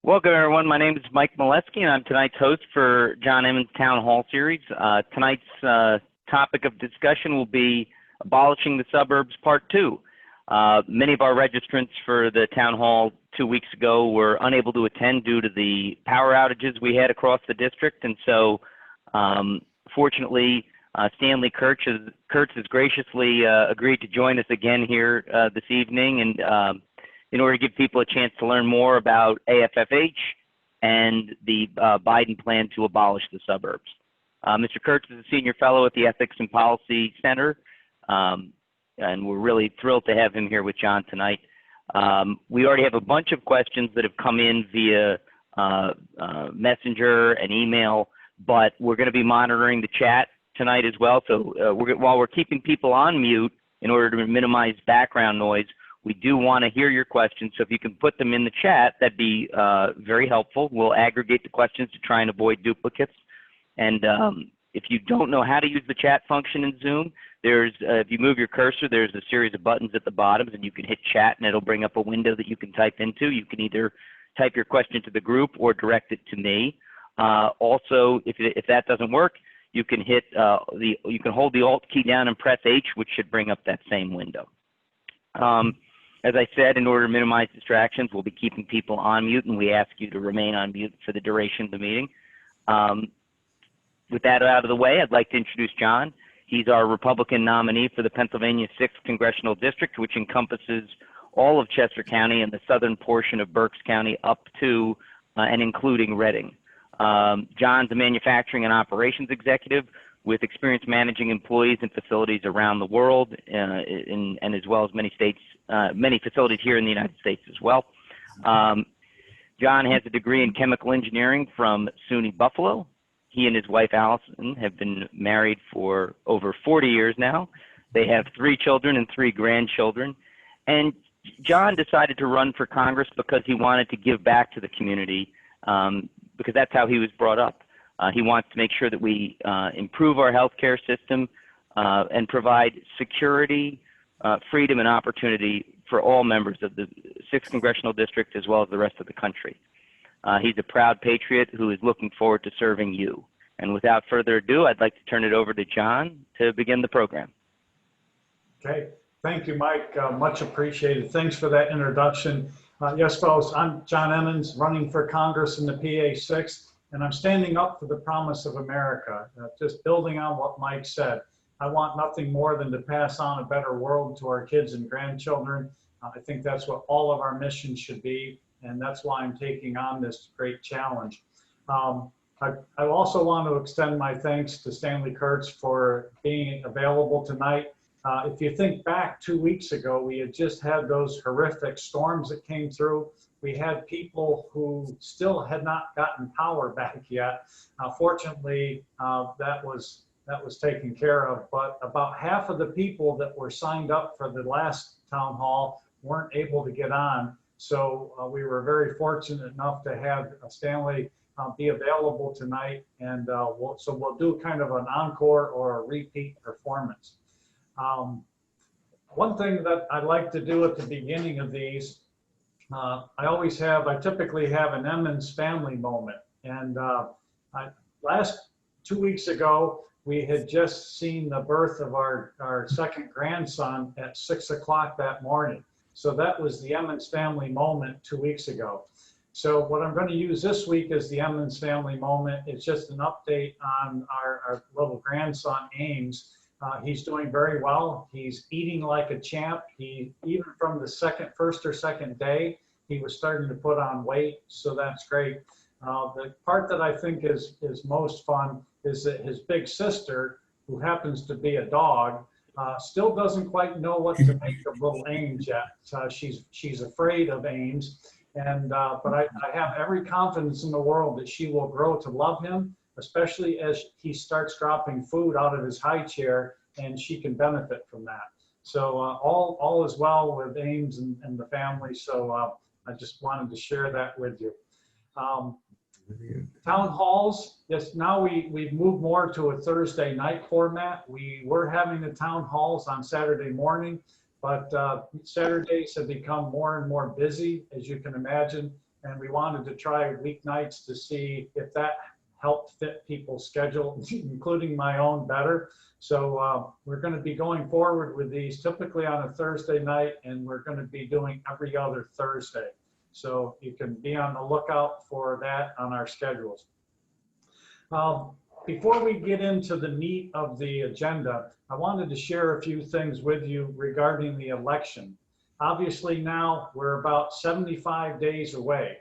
Welcome, everyone. My name is Mike Molesky, and I'm tonight's host for John Emmons Town Hall Series. Tonight's topic of discussion will be Abolishing the Suburbs Part 2. Many of our registrants for the Town Hall 2 weeks ago were unable to attend due to the power outages we had across the district, and so fortunately, Stanley Kurtz has graciously agreed to join us again here this evening, and in order to give people a chance to learn more about AFFH and the Biden plan to abolish the suburbs. Mr. Kurtz is a senior fellow at the Ethics and Policy Center, and we're really thrilled to have him here with John tonight. We already have a bunch of questions that have come in via Messenger and email, but we're going to be monitoring the chat tonight as well. So while we're keeping people on mute in order to minimize background noise, we do want to hear your questions, so if you can put them in the chat, that'd be very helpful. We'll aggregate the questions to try and avoid duplicates. And if you don't know how to use the chat function in Zoom, if you move your cursor, there's a series of buttons at the bottom, and you can hit chat, and it'll bring up a window that you can type into. You can either type your question to the group or direct it to me. Also, if that doesn't work, you can hit you can hold the Alt key down and press H, which should bring up that same window. As I said, in order to minimize distractions, we'll be keeping people on mute, and we ask you to remain on mute for the duration of the meeting. With that out of the way, I'd like to introduce John. He's our Republican nominee for the Pennsylvania 6th Congressional District, which encompasses all of Chester County and the southern portion of Berks County up to and including Reading. John's a manufacturing and operations executive with experience managing employees and facilities around the world, and as well as many facilities here in the United States as well. John has a degree in chemical engineering from SUNY Buffalo. He and his wife Allison have been married for over 40 years now. They have 3 children and 3 grandchildren. And John decided to run for Congress because he wanted to give back to the community, because that's how he was brought up. He wants to make sure that we improve our healthcare system and provide security, freedom, and opportunity for all members of the 6th Congressional District as well as the rest of the country. He's a proud patriot who is looking forward to serving you. And without further ado, I'd like to turn it over to John to begin the program. Okay, thank you, Mike. Much appreciated. Thanks for that introduction. Yes, folks, I'm John Emmons, running for Congress in the PA 6th. And I'm standing up for the promise of America. Just building on what Mike said, I want nothing more than to pass on a better world to our kids and grandchildren. I think that's what all of our missions should be, and that's why I'm taking on this great challenge. I also want to extend my thanks to Stanley Kurtz for being available tonight. If you think back 2 weeks ago, we had just had those horrific storms that came through. We had people who still had not gotten power back yet. Fortunately, that was taken care of, but about half of the people that were signed up for the last town hall weren't able to get on. So we were very fortunate enough to have Stanley be available tonight, and so we'll do kind of an encore or a repeat performance. One thing that I like to do at the beginning of these, I typically have an Emmons family moment. And last 2 weeks ago, we had just seen the birth of our second grandson at 6 o'clock that morning. So that was the Emmons family moment 2 weeks ago. So what I'm going to use this week as the Emmons family moment is just an update on our little grandson, Ames. He's doing very well. He's eating like a champ. Even from the first or second day, he was starting to put on weight, so that's great. The part that I think is most fun is that his big sister, who happens to be a dog, still doesn't quite know what to make of little Ames yet. She's afraid of Ames, but I have every confidence in the world that she will grow to love him, especially as he starts dropping food out of his high chair, and she can benefit from that. So all is well with Ames and the family. So I just wanted to share that with you. Town halls, yes, now we've moved more to a Thursday night format. We were having the town halls on Saturday morning, but Saturdays have become more and more busy, as you can imagine. and we wanted to try weeknights to see if that helped fit people's schedule, including my own, better. So we're going to be going forward with these typically on a Thursday night, and we're going to be doing every other Thursday. So you can be on the lookout for that on our schedules. Before we get into the meat of the agenda, I wanted to share a few things with you regarding the election. Obviously now we're about 75 days away,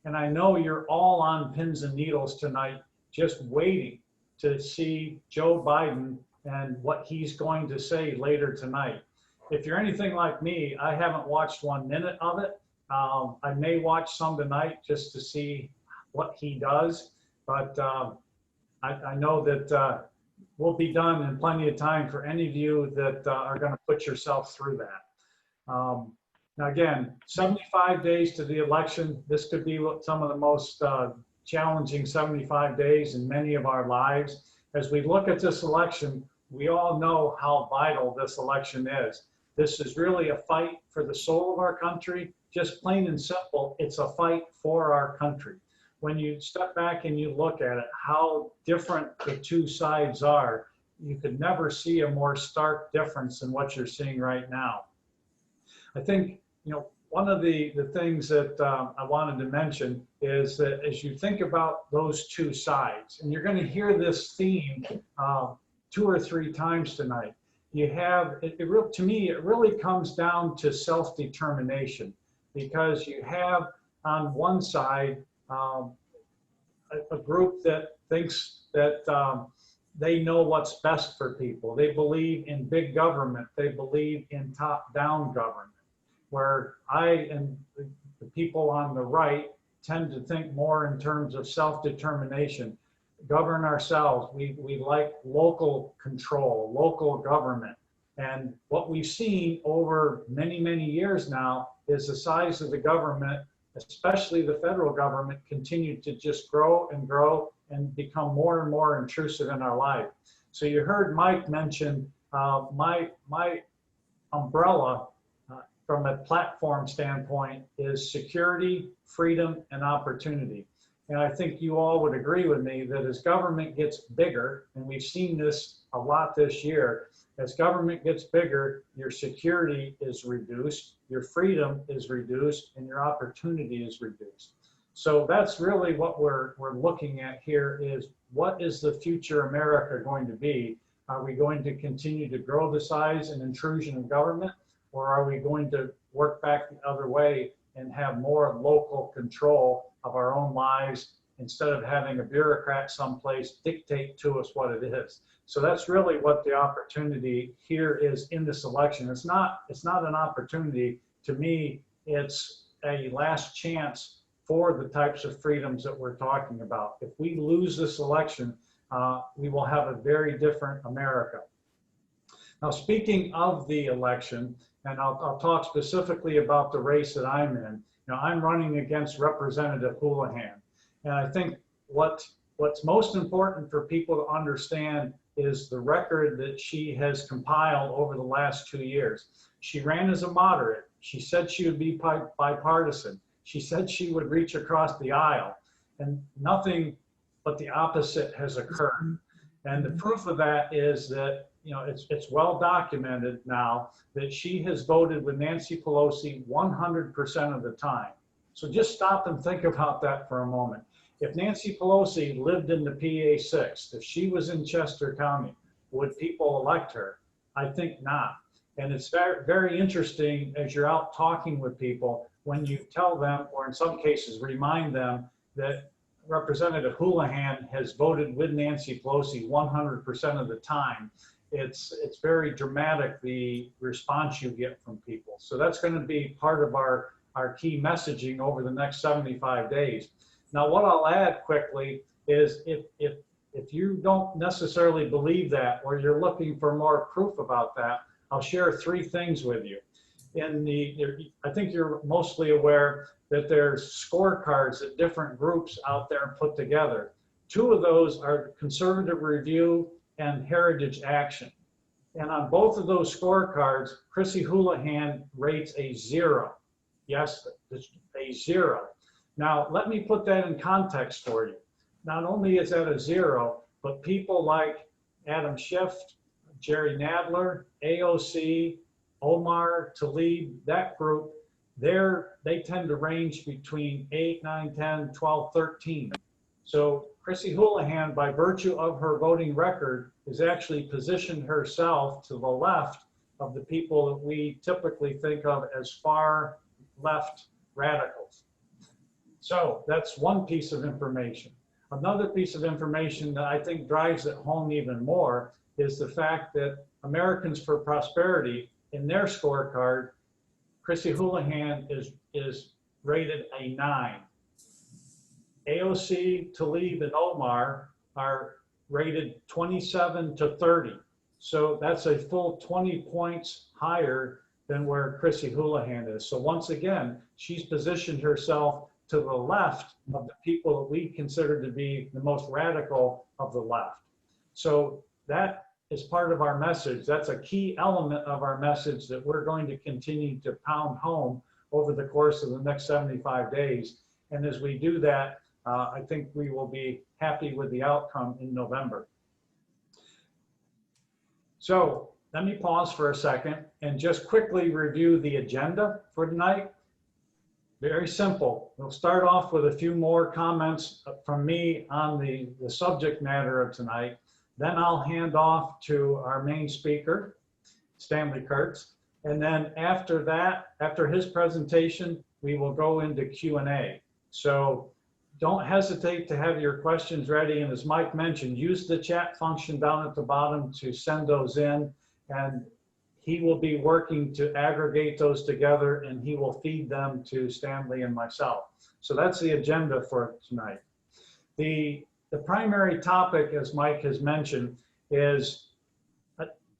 and I know you're all on pins and needles tonight, just waiting to see Joe Biden and what he's going to say later tonight. If you're anything like me, I haven't watched 1 minute of it. I may watch some tonight just to see what he does, but I know that we'll be done in plenty of time for any of you that are going to put yourself through that. Now again, 75 days to the election. This could be some of the most challenging 75 days in many of our lives. As we look at this election, we all know how vital this election is. This is really a fight for the soul of our country. Just plain and simple, it's a fight for our country. When you step back and you look at it, how different the two sides are, you could never see a more stark difference than what you're seeing right now. I think, you know, one of the things that I wanted to mention is that as you think about those two sides, and you're going to hear this theme 2 or 3 times tonight, you have, to me, it really comes down to self-determination, because you have on one side a group that thinks that they know what's best for people. They believe in big government. They believe in top-down government, where I and the people on the right tend to think more in terms of self-determination, govern ourselves. We like local control, local government. And what we've seen over many, many years now is the size of the government, especially the federal government, continue to just grow and become more and more intrusive in our life. So you heard Mike mention my umbrella from a platform standpoint is security, freedom, and opportunity. And I think you all would agree with me that as government gets bigger, and we've seen this a lot this year, as government gets bigger, your security is reduced, your freedom is reduced, and your opportunity is reduced. So that's really what we're looking at here is, what is the future America going to be? Are we going to continue to grow the size and intrusion of government, or are we going to work back the other way and have more local control of our own lives instead of having a bureaucrat someplace dictate to us what it is? So that's really what the opportunity here is in this election. It's not an opportunity. To me, it's a last chance for the types of freedoms that we're talking about. If we lose this election, we will have a very different America. Now, speaking of the election, and I'll talk specifically about the race that I'm in. Now, I'm running against Representative Houlihan. And I think what's most important for people to understand is the record that she has compiled over the last 2 years. She ran as a moderate. She said she would be bipartisan. She said she would reach across the aisle, and nothing but the opposite has occurred. And the proof of that is that, you know, it's well documented now that she has voted with Nancy Pelosi 100% of the time. So just stop and think about that for a moment. If Nancy Pelosi lived in the PA 6, if she was in Chester County, would people elect her? I think not. And it's very, very interesting as you're out talking with people, when you tell them, or in some cases remind them, that Representative Houlihan has voted with Nancy Pelosi 100% of the time. It's very dramatic, the response you get from people. So that's going to be part of our key messaging over the next 75 days. Now, what I'll add quickly is if you don't necessarily believe that, or you're looking for more proof about that, I'll share 3 things with you. I think you're mostly aware that there's scorecards that different groups out there put together. 2 of those are Conservative Review and Heritage Action. And on both of those scorecards, Chrissy Houlihan rates a 0. Yes, a 0. Now, let me put that in context for you. Not only is that a zero, but people like Adam Schiff, Jerry Nadler, AOC, Omar, Tlaib, that group, they tend to range between 8, 9, 10, 12, 13. So Chrissy Houlihan, by virtue of her voting record, has actually positioned herself to the left of the people that we typically think of as far left radicals. So that's one piece of information. Another piece of information that I think drives it home even more is the fact that Americans for Prosperity, in their scorecard, Chrissy Houlihan is rated a 9. AOC, Tlaib, and Omar are rated 27 to 30. So that's a full 20 points higher than where Chrissy Houlihan is. So once again, she's positioned herself to the left of the people that we consider to be the most radical of the left. So that is part of our message. That's a key element of our message that we're going to continue to pound home over the course of the next 75 days. And as we do that, I think we will be happy with the outcome in November. So let me pause for a second and just quickly review the agenda for tonight. Very simple. We'll start off with a few more comments from me on the subject matter of tonight. Then I'll hand off to our main speaker, Stanley Kurtz. And then after that, after his presentation, we will go into Q&A. So don't hesitate to have your questions ready. And as Mike mentioned, use the chat function down at the bottom to send those in. And he will be working to aggregate those together, and he will feed them to Stanley and myself. So that's the agenda for tonight. The primary topic, as Mike has mentioned, is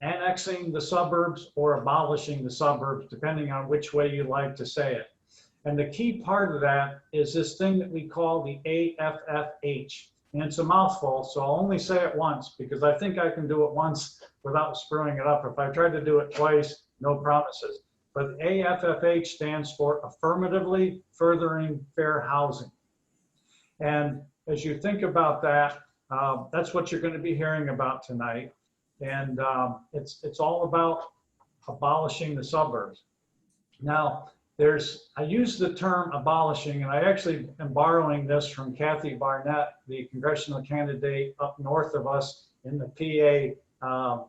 annexing the suburbs or abolishing the suburbs, depending on which way you like to say it. And the key part of that is this thing that we call the AFFH. And it's a mouthful, so I'll only say it once because I think I can do it once without screwing it up. If I tried to do it twice, no promises. But AFFH stands for Affirmatively Furthering Fair Housing. And as you think about that, that's what you're going to be hearing about tonight. And it's all about abolishing the suburbs. Now, I use the term abolishing, and I actually am borrowing this from Kathy Barnett, the congressional candidate up north of us in the PA,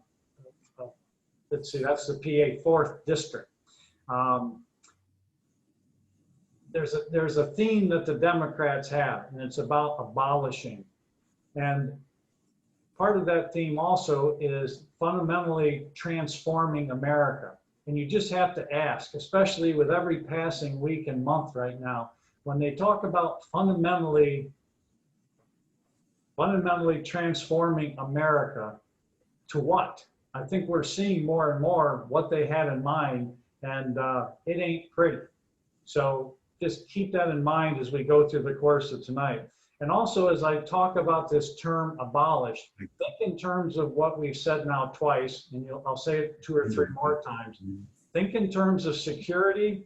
let's see, that's the PA 4th district. There's a theme that the Democrats have, and it's about abolishing. And part of that theme also is fundamentally transforming America. And you just have to ask, especially with every passing week and month right now, when they talk about fundamentally transforming America, to what? I think we're seeing more and more what they had in mind, and it ain't pretty. So just keep that in mind as we go through the course of tonight. And also, as I talk about this term abolish, think in terms of what we've said now twice, and I'll say it 2 or 3 more times. Think in terms of security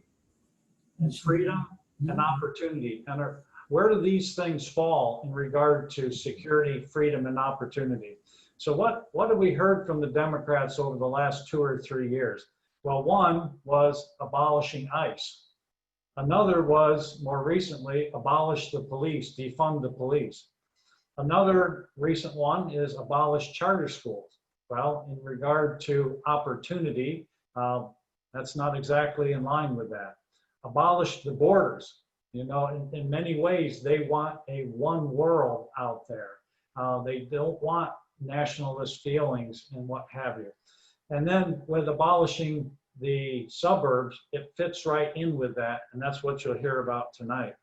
and freedom and opportunity. And where do these things fall in regard to security, freedom, and opportunity? So what have we heard from the Democrats over the last 2 or 3 years? Well, one was abolishing ICE. Another was, more recently, abolish the police, defund the police. Another recent one is abolish charter schools. Well, in regard to opportunity, that's not exactly in line with that. Abolish the borders. You know, in many ways, they want a one world out there. They don't want nationalist feelings and what have you. And then with abolishing the suburbs, it fits right in with that, and that's what you'll hear about tonight.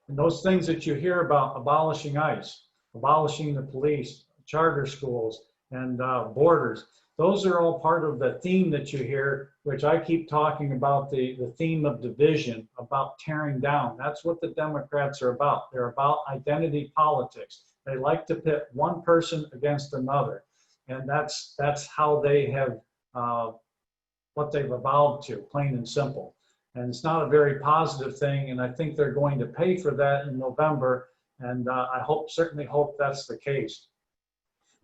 And those things that you hear about, abolishing ICE, abolishing the police, charter schools, and borders, those are all part of the theme that you hear, which I keep talking about, the theme of division, about tearing down. That's what the Democrats are about. They're about identity politics. They like to pit one person against another, and that's how they have what they've evolved to, plain and simple. And it's not a very positive thing, and I think they're going to pay for that in November, and I certainly hope that's the case.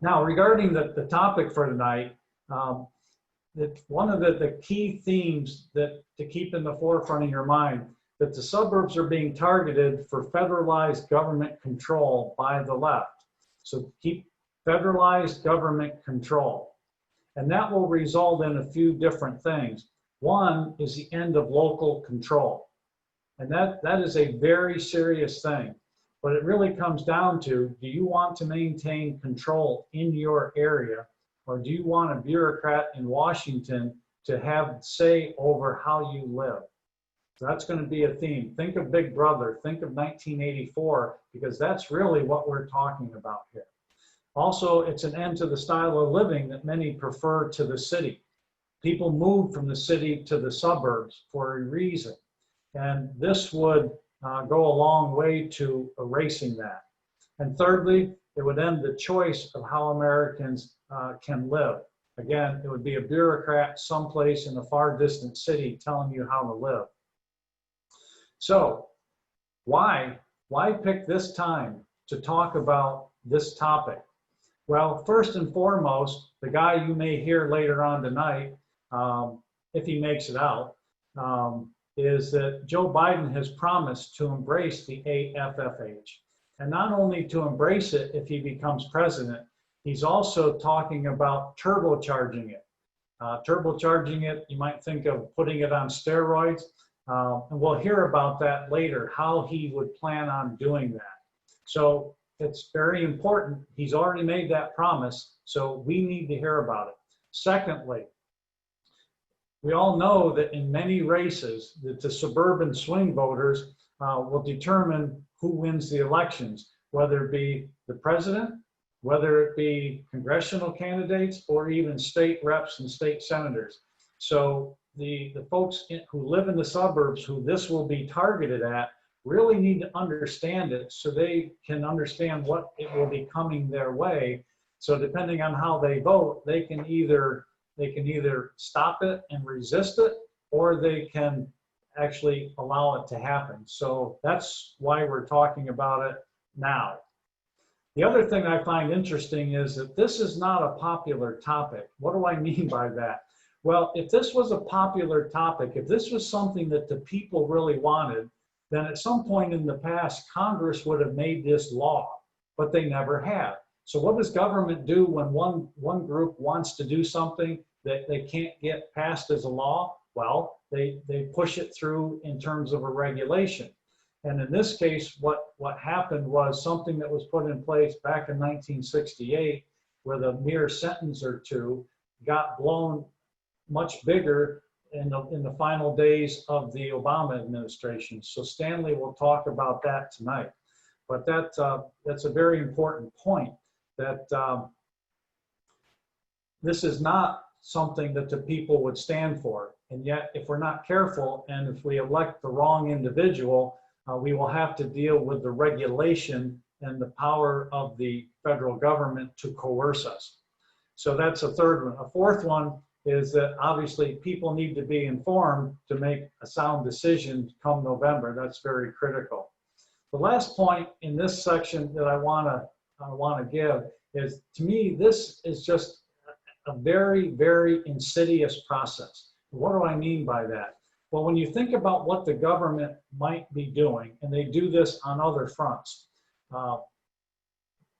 Now, regarding the topic for tonight, one of the key themes that to keep in the forefront of your mind, that the suburbs are being targeted for federalized government control by the left. So keep federalized government control. And that will result in a few different things. One is the end of local control. And that is a very serious thing. But it really comes down to, do you want to maintain control in your area, or do you want a bureaucrat in Washington to have say over how you live? So that's going to be a theme. Think of Big Brother, think of 1984, because that's really what we're talking about here. Also, it's an end to the style of living that many prefer to the city. People move from the city to the suburbs for a reason. And this would go a long way to erasing that. And thirdly, it would end the choice of how Americans can live. Again, it would be a bureaucrat someplace in a far distant city telling you how to live. So why pick this time to talk about this topic? Well, first and foremost, the guy you may hear later on tonight, if he makes it out, is that Joe Biden has promised to embrace the AFFH. And not only to embrace it if he becomes president, he's also talking about turbocharging it. Turbocharging it, you might think of putting it on steroids. And we'll hear about that later, how he would plan on doing that. So it's very important. He's already made that promise, so we need to hear about it. Secondly, we all know that in many races, that the suburban swing voters will determine who wins the elections, whether it be the president, whether it be congressional candidates, or even state reps and state senators. So the folks who live in the suburbs, who this will be targeted at, really need to understand it so they can understand what it will be coming their way. So depending on how they vote, they can either stop it and resist it, or they can actually allow it to happen. So that's why we're talking about it now. The other thing I find interesting is that this is not a popular topic. What do I mean by that? Well, if this was a popular topic, if this was something that the people really wanted, then at some point in the past, Congress would have made this law, but they never have. So what does government do when one group wants to do something that they can't get passed as a law? Well, they push it through in terms of a regulation. And in this case, what happened was something that was put in place back in 1968, where the mere sentence or two got blown much bigger in the final days of the Obama administration. So Stanley will talk about that tonight. But that's a very important point, that this is not something that the people would stand for. And yet, if we're not careful, and if we elect the wrong individual, we will have to deal with the regulation and the power of the federal government to coerce us. So that's a third one. A fourth one is that obviously people need to be informed to make a sound decision come November. That's very critical. The last point in this section that I want to give is, to me, this is just a very, very insidious process. What do I mean by that? Well, when you think about what the government might be doing, and they do this on other fronts,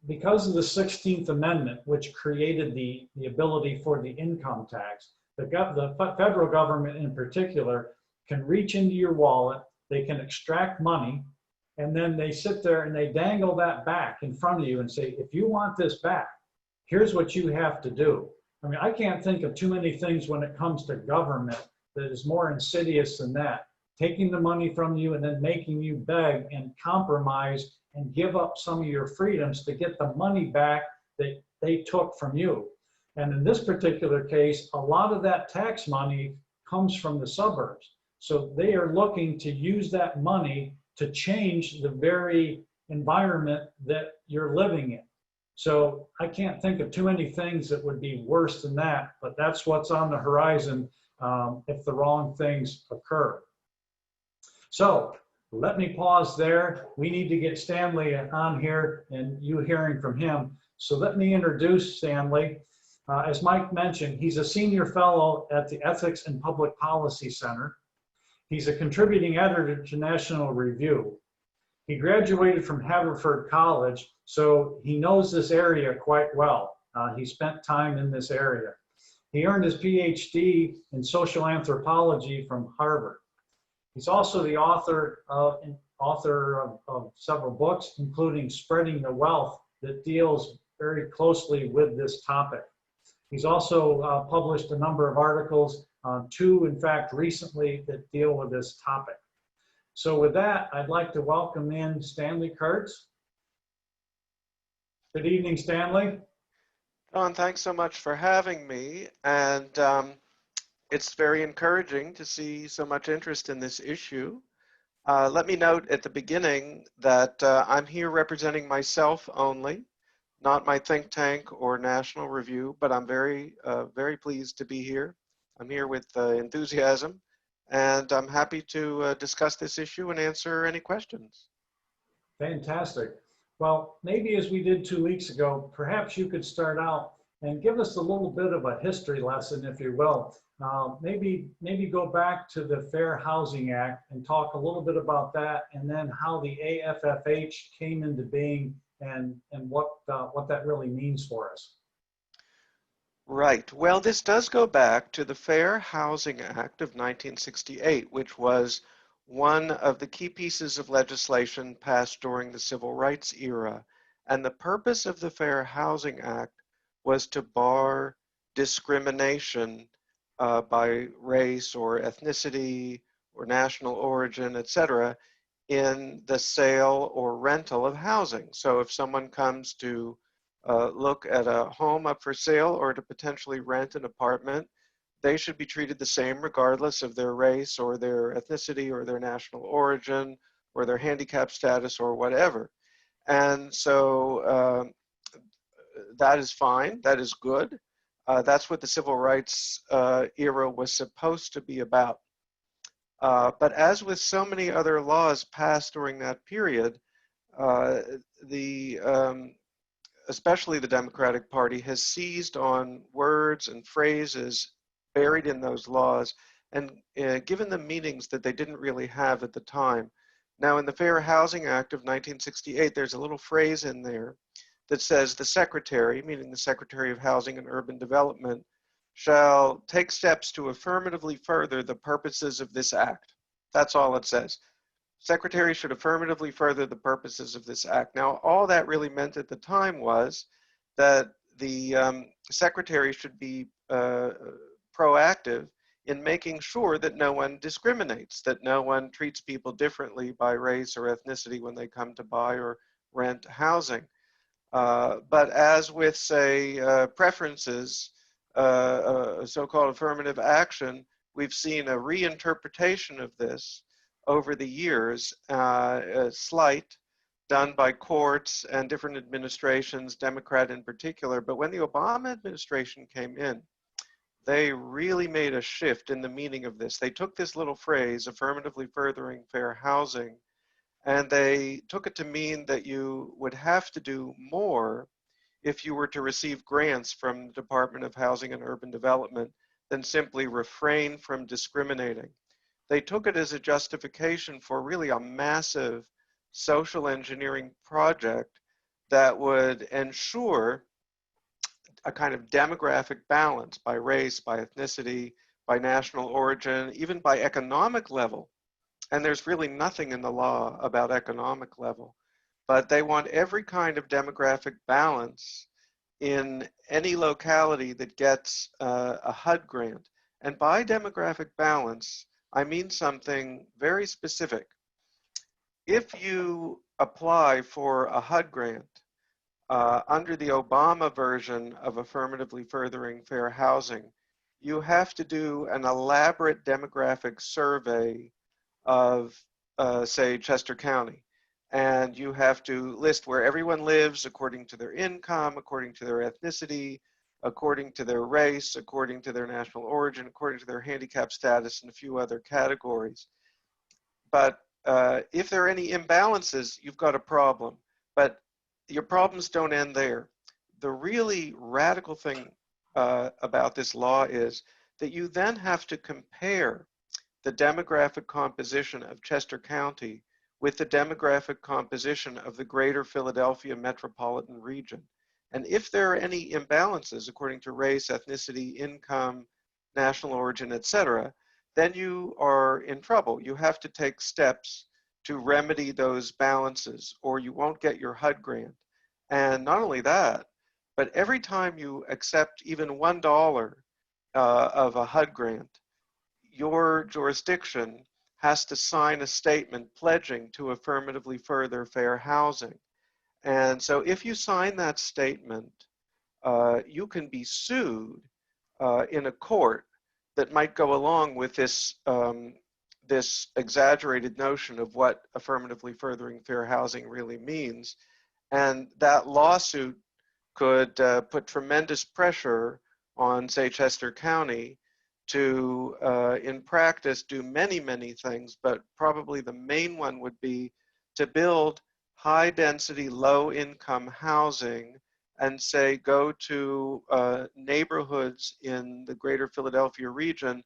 because of the 16th Amendment, which created the ability for the income tax, the federal government in particular can reach into your wallet, they can extract money, and then they sit there and they dangle that back in front of you and say, if you want this back, here's what you have to do. I mean, I can't think of too many things when it comes to government that is more insidious than that. Taking the money from you and then making you beg and compromise and give up some of your freedoms to get the money back that they took from you. And in this particular case, a lot of that tax money comes from the suburbs. So they are looking to use that money to change the very environment that you're living in. So I can't think of too many things that would be worse than that, but that's what's on the horizon if the wrong things occur. So let me pause there. We need to get Stanley on here and you hearing from him. So let me introduce Stanley. As Mike mentioned, he's a senior fellow at the Ethics and Public Policy Center. He's a contributing editor to National Review. He graduated from Haverford College, so he knows this area quite well. He spent time in this area. He earned his PhD in social anthropology from Harvard. He's also the author of several books, including Spreading the Wealth, that deals very closely with this topic. He's also published a number of articles, two, in fact, recently that deal with this topic. So with that, I'd like to welcome in Stanley Kurtz. Good evening, Stanley. Don, thanks so much for having me. And it's very encouraging to see so much interest in this issue. Let me note at the beginning that I'm here representing myself only, not my think tank or National Review, but I'm very pleased to be here. I'm here with enthusiasm, and I'm happy to discuss this issue and answer any questions. Fantastic. Well, maybe as we did 2 weeks ago, perhaps you could start out and give us a little bit of a history lesson, if you will. Maybe go back to the Fair Housing Act and talk a little bit about that, and then how the AFFH came into being and what that really means for us. Right. Well, this does go back to the Fair Housing Act of 1968, which was one of the key pieces of legislation passed during the Civil Rights era. And the purpose of the Fair Housing Act was to bar discrimination by race or ethnicity or national origin, etc., in the sale or rental of housing. So if someone comes to look at a home up for sale or to potentially rent an apartment, they should be treated the same regardless of their race or their ethnicity or their national origin or their handicap status or whatever. And so that is fine, that is good. That's what the Civil Rights era was supposed to be about. But as with so many other laws passed during that period, especially the Democratic Party has seized on words and phrases buried in those laws and given them meanings that they didn't really have at the time. Now, in the Fair Housing Act of 1968, there's a little phrase in there that says the Secretary, meaning the Secretary of Housing and Urban Development, shall take steps to affirmatively further the purposes of this act. That's all it says. Secretary should affirmatively further the purposes of this act. Now, all that really meant at the time was that the Secretary should be proactive in making sure that no one discriminates, that no one treats people differently by race or ethnicity when they come to buy or rent housing. But as with, say, preferences, so-called affirmative action, we've seen a reinterpretation of this over the years, slight, done by courts and different administrations, Democrat in particular. But when the Obama administration came in, they really made a shift in the meaning of this. They took this little phrase, affirmatively furthering fair housing, and they took it to mean that you would have to do more if you were to receive grants from the Department of Housing and Urban Development than simply refrain from discriminating. They took it as a justification for really a massive social engineering project that would ensure a kind of demographic balance by race, by ethnicity, by national origin, even by economic level. And there's really nothing in the law about economic level, but they want every kind of demographic balance in any locality that gets a HUD grant. And by demographic balance, I mean something very specific. If you apply for a HUD grant under the Obama version of affirmatively furthering fair housing, you have to do an elaborate demographic survey of, say, Chester County. And you have to list where everyone lives according to their income, according to their ethnicity, according to their race, according to their national origin, according to their handicap status, and a few other categories. But if there are any imbalances, you've got a problem. But your problems don't end there. The really radical thing about this law is that you then have to compare the demographic composition of Chester County with the demographic composition of the greater Philadelphia metropolitan region. And if there are any imbalances according to race, ethnicity, income, national origin, etc., then you are in trouble. You have to take steps to remedy those balances or you won't get your HUD grant. And not only that, but every time you accept even $1 of a HUD grant, your jurisdiction has to sign a statement pledging to affirmatively further fair housing. And so if you sign that statement, you can be sued in a court that might go along with this, this exaggerated notion of what affirmatively furthering fair housing really means. And that lawsuit could put tremendous pressure on, say, Chester County to, in practice, do many, many things, but probably the main one would be to build high density, low income housing and say, go to neighborhoods in the greater Philadelphia region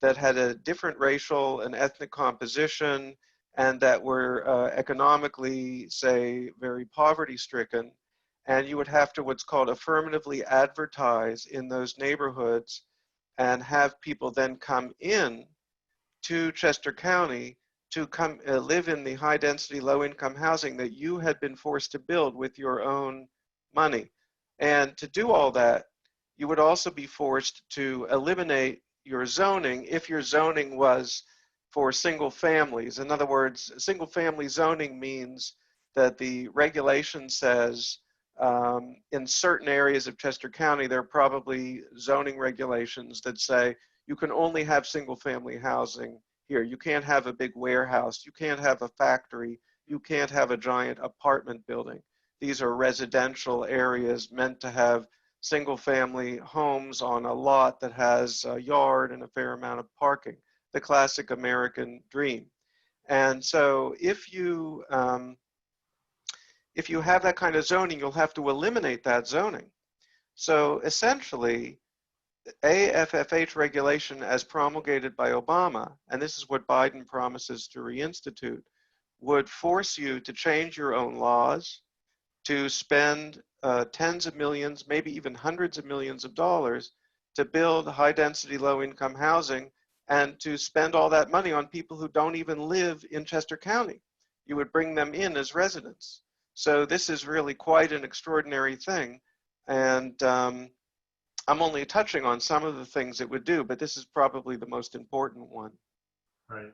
that had a different racial and ethnic composition and that were economically, say, very poverty stricken. And you would have to what's called affirmatively advertise in those neighborhoods and have people then come in to Chester County to come live in the high density, low income housing that you had been forced to build with your own money. And to do all that, you would also be forced to eliminate your zoning if your zoning was for single families. In other words, single family zoning means that the regulation says in certain areas of Chester County, there are probably zoning regulations that say you can only have single family housing here. You can't have a big warehouse. You can't have a factory. You can't have a giant apartment building. These are residential areas meant to have single family homes on a lot that has a yard and a fair amount of parking, the classic American dream. And so if you have that kind of zoning, you'll have to eliminate that zoning. So essentially, AFFH regulation as promulgated by Obama, and this is what Biden promises to reinstitute, would force you to change your own laws, to spend tens of millions, maybe even hundreds of millions of dollars to build high density, low income housing, and to spend all that money on people who don't even live in Chester County. You would bring them in as residents. So this is really quite an extraordinary thing. And I'm only touching on some of the things it would do, but this is probably the most important one. Right.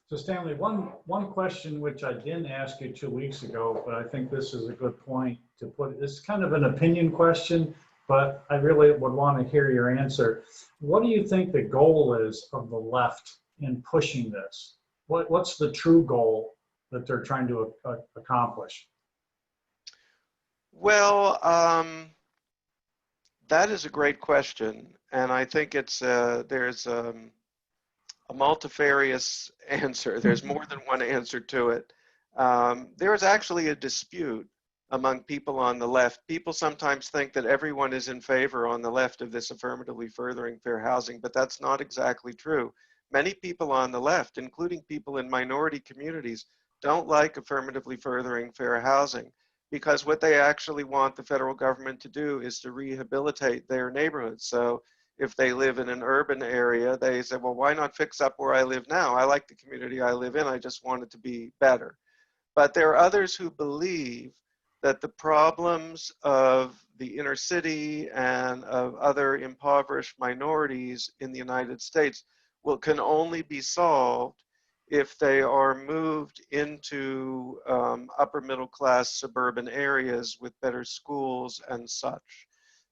So Stanley, one question which I didn't ask you 2 weeks ago, but I think this is a good point to put. It's kind of an opinion question, but I really would want to hear your answer. What do you think the goal is of the left in pushing this? What's the true goal that they're trying to accomplish? Well, that is a great question, and I think it's there's a multifarious answer. There's more than one answer to it. There is actually a dispute among people on the left. People sometimes think that everyone is in favor on the left of this affirmatively furthering fair housing, but that's not exactly true. Many people on the left, including people in minority communities, don't like affirmatively furthering fair housing because what they actually want the federal government to do is to rehabilitate their neighborhoods. So if they live in an urban area, they say, well, why not fix up where I live now? I like the community I live in. I just want it to be better. But there are others who believe that the problems of the inner city and of other impoverished minorities in the United States can only be solved if they are moved into upper middle class suburban areas with better schools and such.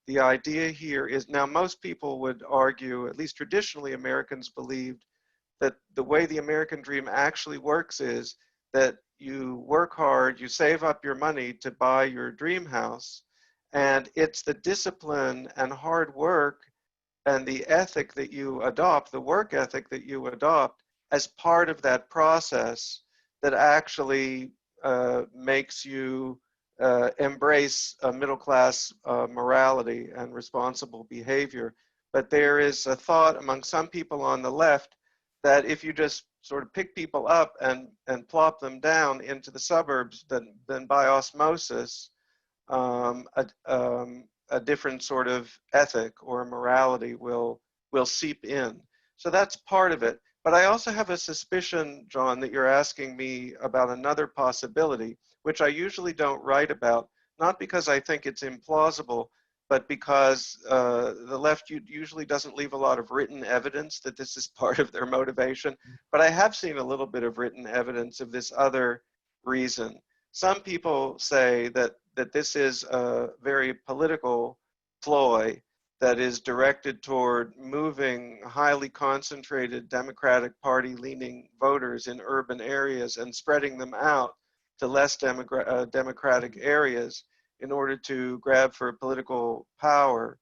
The idea here is, now most people would argue, at least traditionally Americans believed, that the way the American dream actually works is that you work hard, you save up your money to buy your dream house, and it's the discipline and hard work and the ethic that you adopt, the work ethic that you adopt as part of that process that actually makes you embrace a middle-class morality and responsible behavior. But there is a thought among some people on the left that if you just sort of pick people up and plop them down into the suburbs, then by osmosis, a different sort of ethic or morality will seep in. So that's part of it. But I also have a suspicion, John, that you're asking me about another possibility, which I usually don't write about, not because I think it's implausible, but because the left usually doesn't leave a lot of written evidence that this is part of their motivation. But I have seen a little bit of written evidence of this other reason. Some people say that this is a very political ploy that is directed toward moving highly concentrated Democratic Party leaning voters in urban areas and spreading them out to less democratic areas in order to grab for political power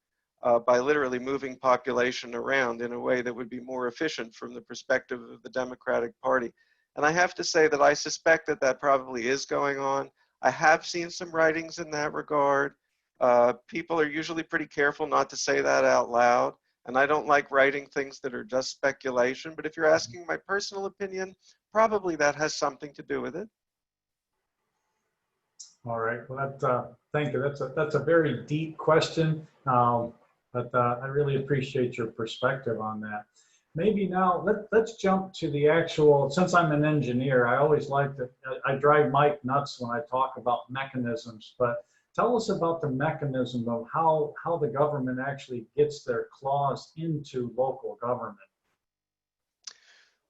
by literally moving population around in a way that would be more efficient from the perspective of the Democratic Party. And I have to say that I suspect that that probably is going on. I have seen some writings in that regard. People are usually pretty careful not to say that out loud. And I don't like writing things that are just speculation. But if you're asking my personal opinion, probably that has something to do with it. All right. Well, thank you. That's a very deep question, but I really appreciate your perspective on that. Maybe now let's jump to the actual. Since I'm an engineer, I always like to. I drive Mike nuts when I talk about mechanisms. But tell us about the mechanism of how the government actually gets their claws into local government.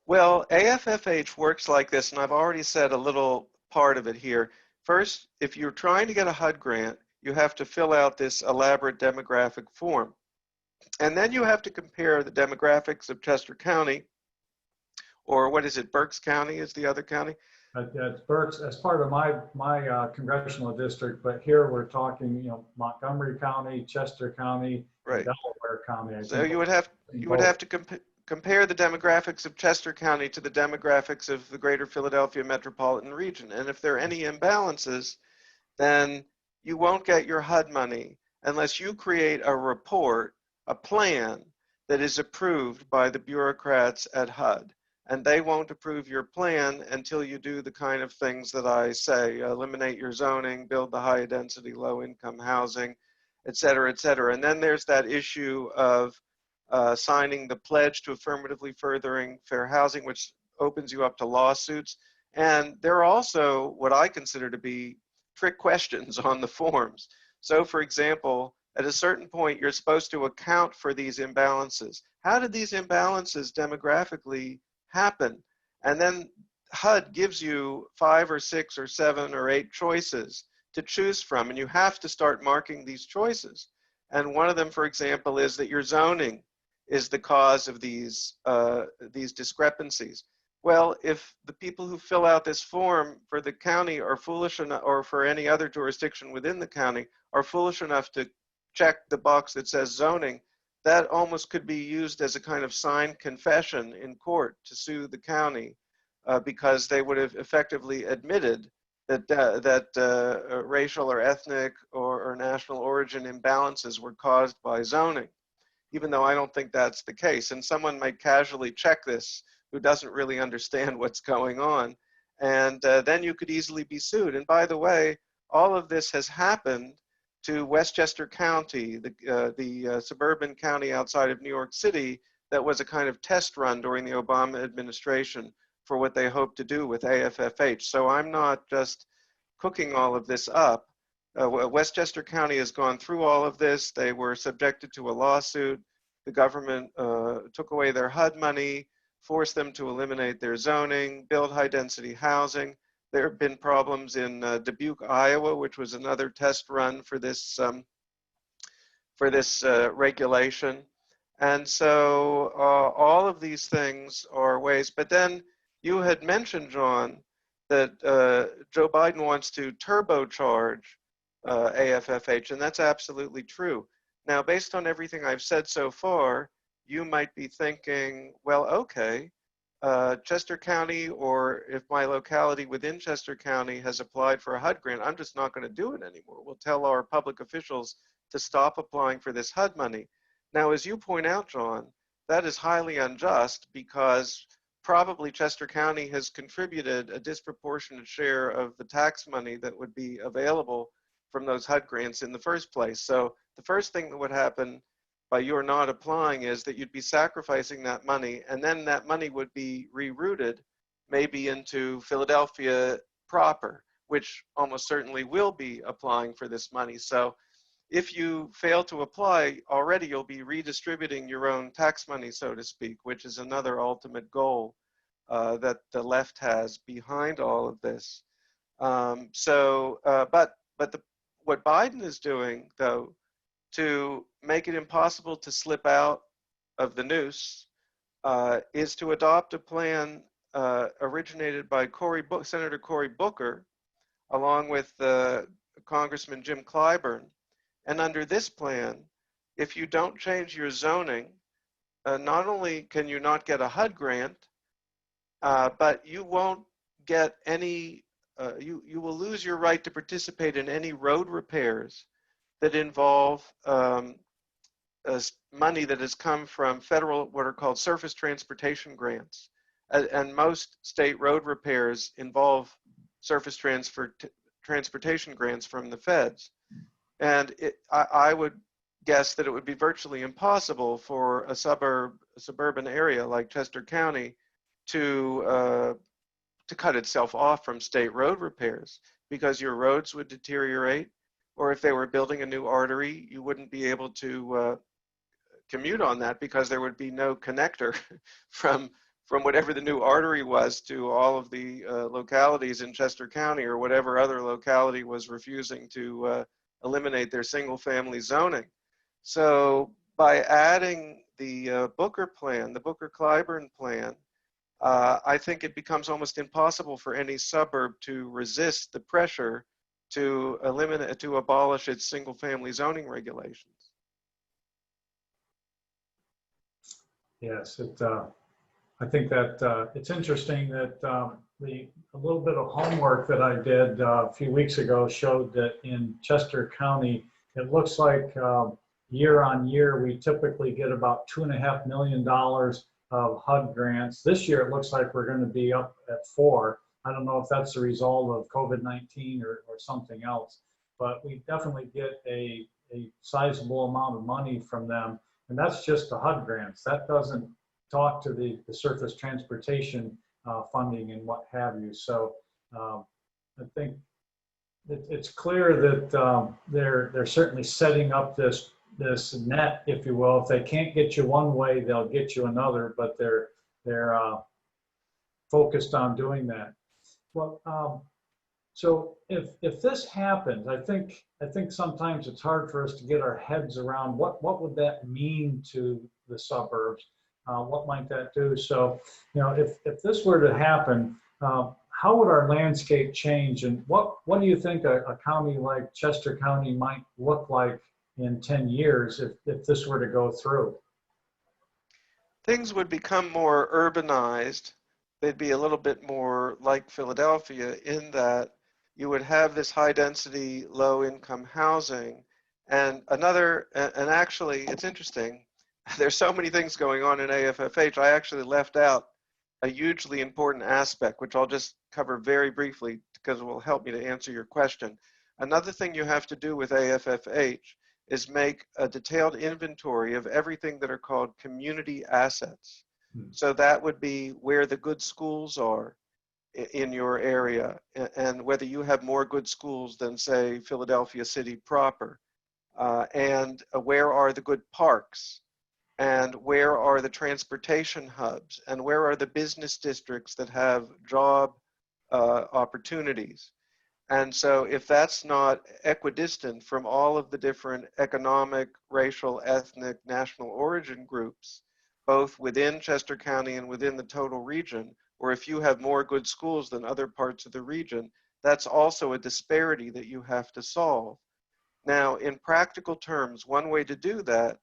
Well, AFFH works like this, and I've already said a little part of it here. First, if you're trying to get a HUD grant, you have to fill out this elaborate demographic form. And then you have to compare the demographics of Chester County, or what is it, Berks County is the other county? It's Berks as part of my congressional district, but here we're talking, Montgomery County, Chester County, right, Delaware County. So you would have to compare the demographics of Chester County to the demographics of the greater Philadelphia metropolitan region. And if there are any imbalances, then you won't get your HUD money unless you create a report, a plan that is approved by the bureaucrats at HUD. And they won't approve your plan until you do the kind of things that I say: eliminate your zoning, build the high density, low income housing, et cetera, et cetera. And then there's that issue of signing the pledge to affirmatively furthering fair housing, which opens you up to lawsuits. And there are also what I consider to be trick questions on the forms. So for example, at a certain point, you're supposed to account for these imbalances. How did these imbalances demographically happen? And then HUD gives you 5 or 6 or 7 or 8 choices to choose from, and you have to start marking these choices. And one of them, for example, is that your zoning is the cause of these discrepancies. Well, if the people who fill out this form for the county are foolish enough, or for any other jurisdiction within the county, are foolish enough to check the box that says zoning, that almost could be used as a kind of signed confession in court to sue the county because they would have effectively admitted that racial or ethnic or national origin imbalances were caused by zoning, even though I don't think that's the case. And someone might casually check this who doesn't really understand what's going on, and then you could easily be sued. And by the way, all of this has happened to Westchester County, the suburban county outside of New York City that was a kind of test run during the Obama administration for what they hope to do with AFFH. So I'm not just cooking all of this up. Westchester County has gone through all of this. They were subjected to a lawsuit. The government took away their HUD money, forced them to eliminate their zoning, build high density housing. There have been problems in Dubuque, Iowa, which was another test run for this regulation. And so all of these things are ways. But then you had mentioned, John, that Joe Biden wants to turbocharge AFFH, and that's absolutely true. Now, based on everything I've said so far, you might be thinking, well, okay, Chester County, or if my locality within Chester County has applied for a HUD grant, I'm just not going to do it anymore. We'll tell our public officials to stop applying for this HUD money. Now, as you point out, John, that is highly unjust because probably Chester County has contributed a disproportionate share of the tax money that would be available from those HUD grants in the first place. So the first thing that would happen by your not applying is that you'd be sacrificing that money, and then that money would be rerouted maybe into Philadelphia proper, which almost certainly will be applying for this money. So if you fail to apply already, you'll be redistributing your own tax money, so to speak, which is another ultimate goal that the left has behind all of this. But what Biden is doing, though, to make it impossible to slip out of the noose is to adopt a plan originated by Senator Cory Booker, along with Congressman Jim Clyburn. And under this plan, if you don't change your zoning, not only can you not get a HUD grant, but you won't get any, you will lose your right to participate in any road repairs that involve money that has come from federal, what are called surface transportation grants. And most state road repairs involve surface transportation grants from the feds. And I would guess that it would be virtually impossible for a suburban area like Chester County to cut itself off from state road repairs, because your roads would deteriorate, or if they were building a new artery, you wouldn't be able to commute on that because there would be no connector from whatever the new artery was to all of the localities in Chester County, or whatever other locality was refusing to eliminate their single family zoning. So by adding the Booker plan, the Booker-Clyburn plan, I think it becomes almost impossible for any suburb to resist the pressure to abolish its single family zoning regulations. Yes, I think that it's interesting that a little bit of homework that I did a few weeks ago showed that in Chester County, it looks like year on year, we typically get about $2.5 million of HUD grants. This year, it looks like we're going to be up at 4. I don't know if that's a result of COVID-19 or something else, but we definitely get a sizable amount of money from them. And that's just the HUD grants. That doesn't talk to the surface transportation funding and what have you. So I think it's clear that they're certainly setting up this net, if you will. If they can't get you one way, they'll get you another, but they're focused on doing that. Well, so if this happens, I think sometimes it's hard for us to get our heads around what would that mean to the suburbs. What might that do? So, if this were to happen, how would our landscape change, and what do you think a county like Chester County might look like in 10 years if this were to go through? Things would become more urbanized. They'd be a little bit more like Philadelphia in that you would have this high density, low income housing. And actually, it's interesting. There's so many things going on in AFFH. I actually left out a hugely important aspect, which I'll just cover very briefly because it will help me to answer your question. Another thing you have to do with AFFH is make a detailed inventory of everything that are called community assets. So that would be where the good schools are in your area, and whether you have more good schools than, say, Philadelphia City proper, and where are the good parks, and where are the transportation hubs, and where are the business districts that have job opportunities. And so if that's not equidistant from all of the different economic, racial, ethnic, national origin groups, both within Chester County and within the total region, or if you have more good schools than other parts of the region, that's also a disparity that you have to solve. Now, in practical terms, one way to do that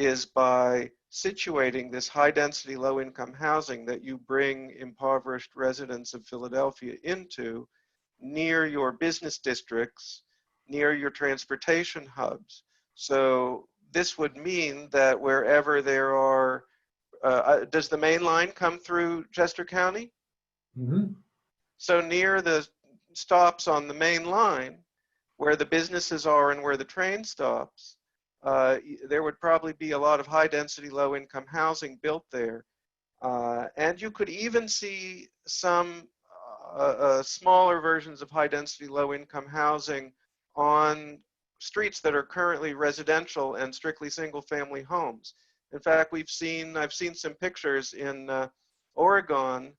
is by situating this high-density, low-income housing that you bring impoverished residents of Philadelphia into near your business districts, near your transportation hubs. So this would mean that wherever there are, does the main line come through Chester County? Mm-hmm. So near the stops on the main line, where the businesses are and where the train stops, there would probably be a lot of high density, low income housing built there. And you could even see some smaller versions of high density, low income housing on streets that are currently residential and strictly single family homes. In fact, I've seen some pictures in Oregon,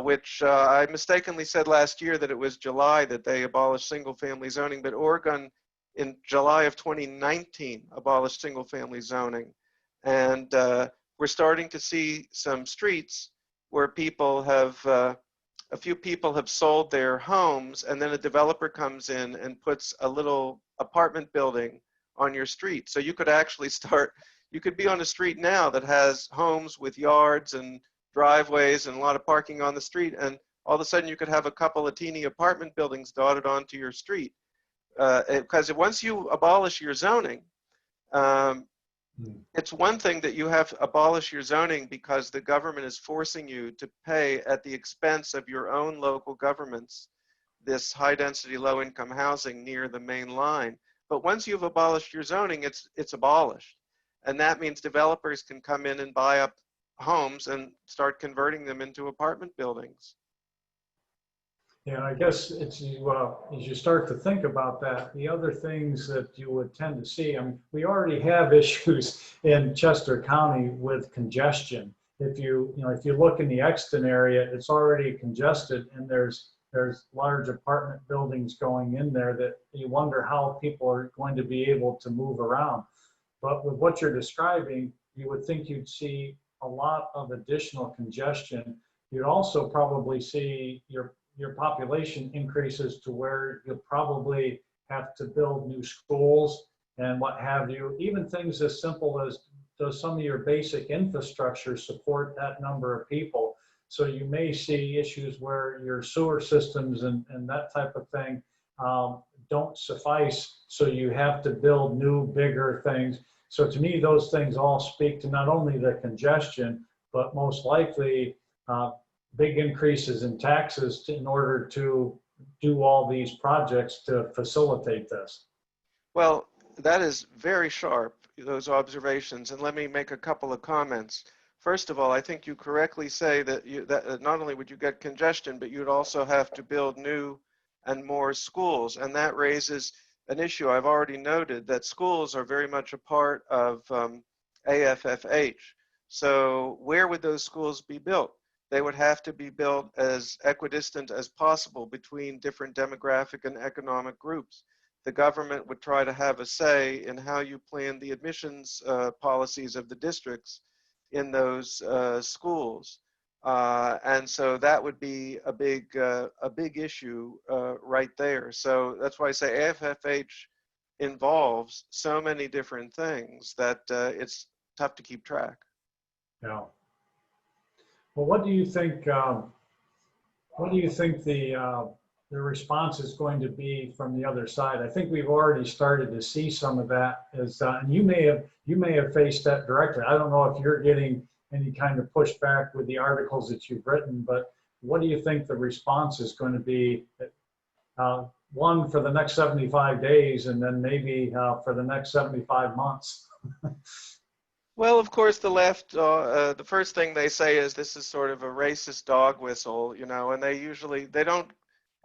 which I mistakenly said last year that it was July that they abolished single family zoning, but Oregon in July of 2019 abolished single family zoning. And we're starting to see some streets where people have, a few people have sold their homes, and then a developer comes in and puts a little apartment building on your street. So you could actually you could be on a street now that has homes with yards and driveways and a lot of parking on the street, and all of a sudden you could have a couple of teeny apartment buildings dotted onto your street. Because once you abolish your zoning, it's one thing that you have to abolish your zoning because the government is forcing you to pay at the expense of your own local governments this high density, low income housing near the main line. But once you've abolished your zoning, it's abolished. And that means developers can come in and buy up homes and start converting them into apartment buildings. Yeah, I guess it's as you start to think about that, the other things that you would tend to see, I mean, we already have issues in Chester County with congestion. If you look in the Exton area, it's already congested, and there's large apartment buildings going in there that you wonder how people are going to be able to move around. But with what you're describing, you would think you'd see a lot of additional congestion. You'd also probably see your population increases to where you'll probably have to build new schools and what have you. Even things as simple as, does some of your basic infrastructure support that number of people? So you may see issues where your sewer systems and that type of thing don't suffice, so you have to build new, bigger things. So to me, those things all speak to not only the congestion, but most likely big increases in taxes in order to do all these projects to facilitate this. Well, that is very sharp, those observations, and let me make a couple of comments. First of all, I think you correctly say that that not only would you get congestion, but you'd also have to build new and more schools, and that raises an issue. I've already noted that schools are very much a part of AFFH. So where would those schools be built? They would have to be built as equidistant as possible between different demographic and economic groups. The government would try to have a say in how you plan the admissions policies of the districts in those schools. And so that would be a big issue right there. So that's why I say AFFH involves so many different things that it's tough to keep track. Yeah. Well, what do you think? What do you think the response is going to be from the other side? I think we've already started to see some of that. And you may have faced that directly. I don't know if you're getting any kind of pushback with the articles that you've written, but what do you think the response is going to be? One, for the next 75 days, and then maybe for the next 75 months. Well, of course, the left, the first thing they say is this is sort of a racist dog whistle, you know, and they don't,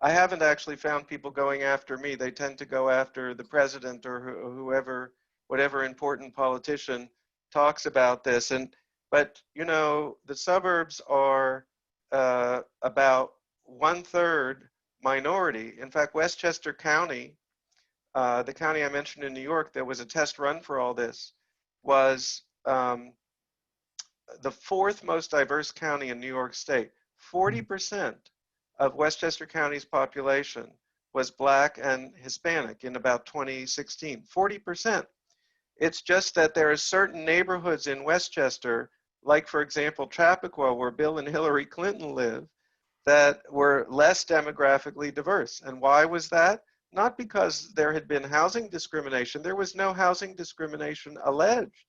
I haven't actually found people going after me. They tend to go after the president or whoever, whatever important politician talks about this. But, you know, the suburbs are about 1/3 minority. In fact, Westchester County, the county I mentioned in New York, there was a test run for all this, was the 4th most diverse county in New York State. 40% of Westchester County's population was Black and Hispanic in about 2016. 40%. It's just that there are certain neighborhoods in Westchester, like for example, Chappaqua, where Bill and Hillary Clinton live, that were less demographically diverse. And why was that? Not because there had been housing discrimination. There was no housing discrimination alleged,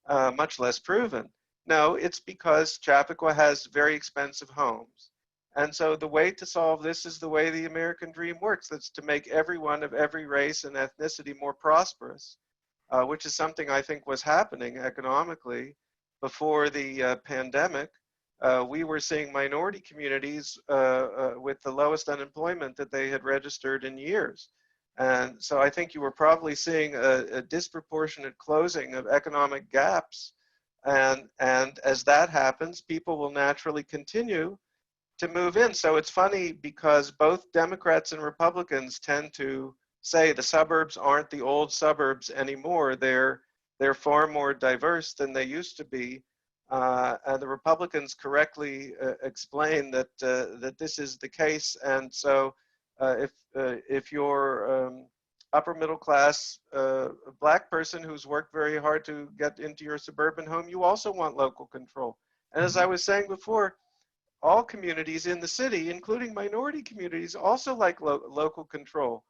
much less proven. No, it's because Chappaqua has very expensive homes. And so the way to solve this is the way the American dream works. That's to make everyone of every race and ethnicity more prosperous, which is something I think was happening economically before the pandemic. We were seeing minority communities with the lowest unemployment that they had registered in years. And so I think you were probably seeing a disproportionate closing of economic gaps. And as that happens, people will naturally continue to move in. So it's funny because both Democrats and Republicans tend to say the suburbs aren't the old suburbs anymore. They're far more diverse than they used to be. And the Republicans correctly explain that that this is the case. And so if you're upper middle class Black person who's worked very hard to get into your suburban home, you also want local control. And as I was saying before, all communities in the city, including minority communities, also like local control.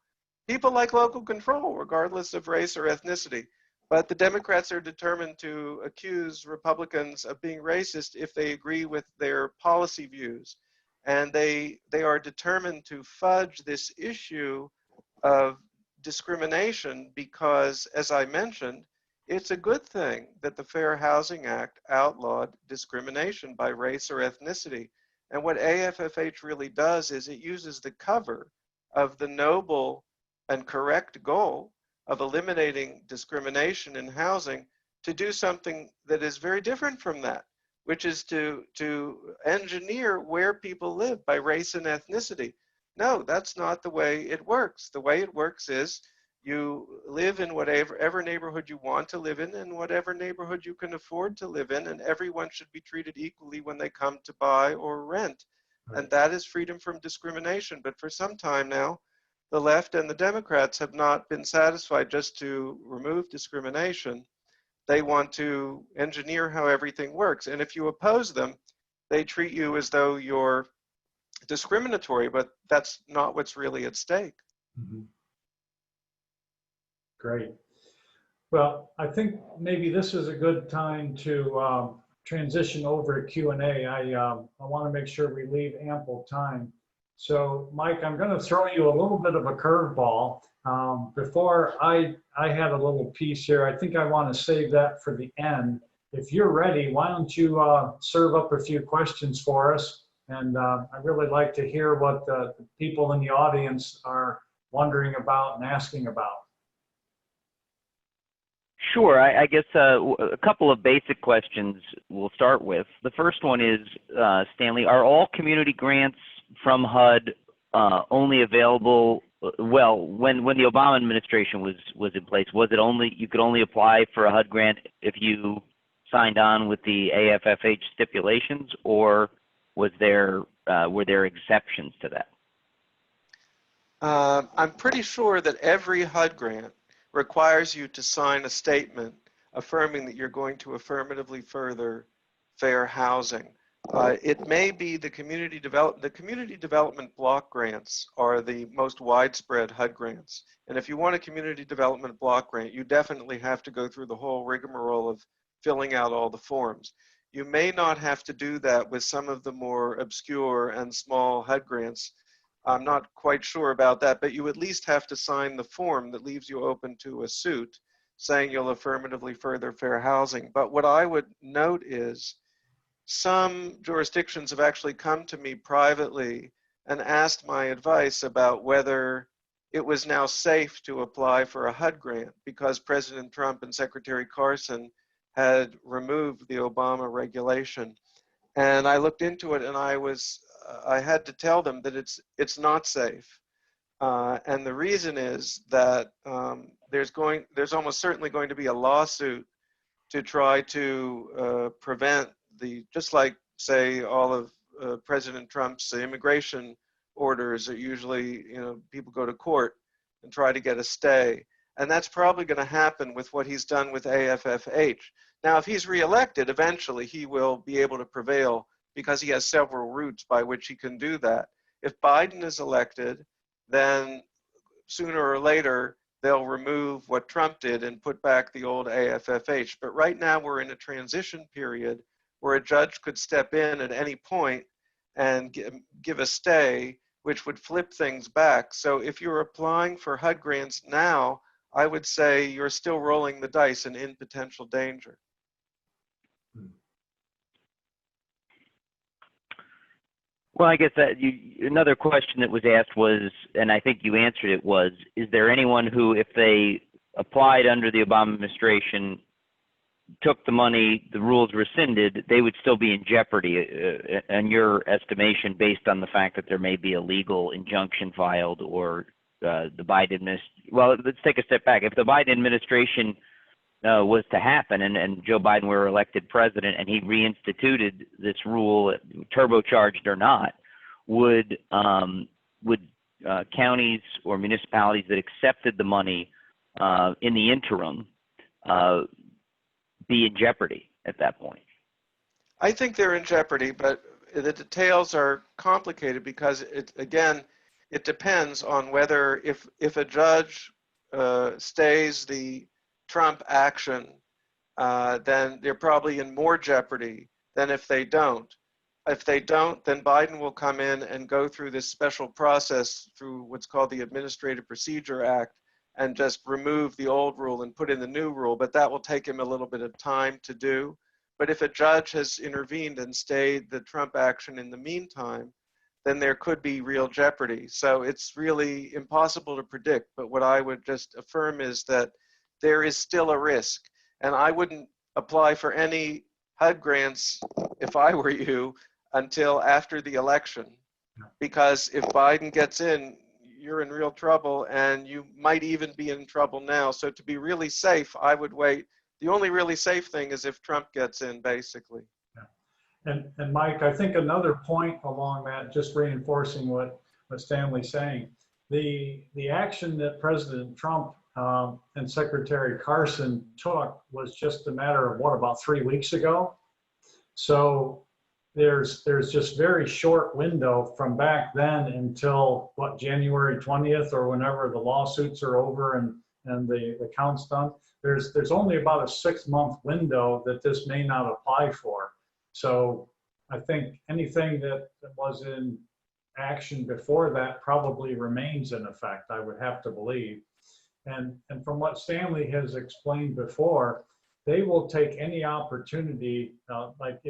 People like local control, regardless of race or ethnicity. But the Democrats are determined to accuse Republicans of being racist if they agree with their policy views. And they are determined to fudge this issue of discrimination because, as I mentioned, it's a good thing that the Fair Housing Act outlawed discrimination by race or ethnicity. And what AFFH really does is it uses the cover of the noble and correct goal of eliminating discrimination in housing to do something that is very different from that, which is to engineer where people live by race and ethnicity. No, that's not the way it works. The way it works is you live in whatever neighborhood you want to live in and whatever neighborhood you can afford to live in, and everyone should be treated equally when they come to buy or rent. Right. And that is freedom from discrimination. But for some time now, the left and the Democrats have not been satisfied just to remove discrimination. They want to engineer how everything works. And if you oppose them, they treat you as though you're discriminatory, but that's not what's really at stake. Mm-hmm. Great. Well, I think maybe this is a good time to transition over to Q&A. I want to make sure we leave ample time. So, Mike, I'm going to throw you a little bit of a curveball. Before I had a little piece here. I think I want to save that for the end. If you're ready, why don't you serve up a few questions for us? And I'd really like to hear what the people in the audience are wondering about and asking about. Sure. I guess a couple of basic questions we'll start with. The first one is, Stanley, are all community grants from HUD only available, well, when the Obama administration was in place, was it only, you could only apply for a HUD grant if you signed on with the AFFH stipulations, or was there, were there exceptions to that? I'm pretty sure that every HUD grant requires you to sign a statement affirming that you're going to affirmatively further fair housing. It may be the community development block grants are the most widespread HUD grants. And if you want a community development block grant, you definitely have to go through the whole rigmarole of filling out all the forms. You may not have to do that with some of the more obscure and small HUD grants. I'm not quite sure about that, but you at least have to sign the form that leaves you open to a suit saying you'll affirmatively further fair housing. But what I would note is some jurisdictions have actually come to me privately and asked my advice about whether it was now safe to apply for a HUD grant because President Trump and Secretary Carson had removed the Obama regulation. And I looked into it and I had to tell them that it's not safe. And the reason is that there's almost certainly going to be a lawsuit to try to prevent just like, say, all of President Trump's immigration orders are usually, people go to court and try to get a stay. And that's probably going to happen with what he's done with AFFH. Now, if he's reelected, eventually he will be able to prevail because he has several routes by which he can do that. If Biden is elected, then sooner or later, they'll remove what Trump did and put back the old AFFH. But right now we're in a transition period where a judge could step in at any point and give a stay, which would flip things back. So if you're applying for HUD grants now, I would say you're still rolling the dice and in potential danger. Well, I guess that another question that was asked was, and I think you answered it, was, is there anyone who, if they applied under the Obama administration, took the money, the rules rescinded, they would still be in jeopardy, in your estimation, based on the fact that there may be a legal injunction filed, or the Biden administration? Well, let's take a step back. If the Biden administration was to happen, and Joe Biden were elected president, and he reinstituted this rule, turbocharged or not, would counties or municipalities that accepted the money in the interim be in jeopardy at that point? I think they're in jeopardy, but the details are complicated because it depends on whether if a judge stays the Trump action, then they're probably in more jeopardy than if they don't. If they don't, then Biden will come in and go through this special process through what's called the Administrative Procedure Act and just remove the old rule and put in the new rule, but that will take him a little bit of time to do. But if a judge has intervened and stayed the Trump action in the meantime, then there could be real jeopardy. So it's really impossible to predict, but what I would just affirm is that there is still a risk. And I wouldn't apply for any HUD grants, if I were you, until after the election. Because if Biden gets in, you're in real trouble, and you might even be in trouble now. So to be really safe, I would wait. The only really safe thing is if Trump gets in, basically. Yeah. And Mike, I think another point along that, just reinforcing what Stanley's saying, the action that President Trump and Secretary Carson took was just a matter of, what, about 3 weeks ago? So there's just very short window from back then until, what, January 20th or whenever the lawsuits are over and the count's done. There's only about a 6-month window that this may not apply for. So I think anything that was in action before that probably remains in effect, I would have to believe. And from what Stanley has explained before, they will take any opportunity, like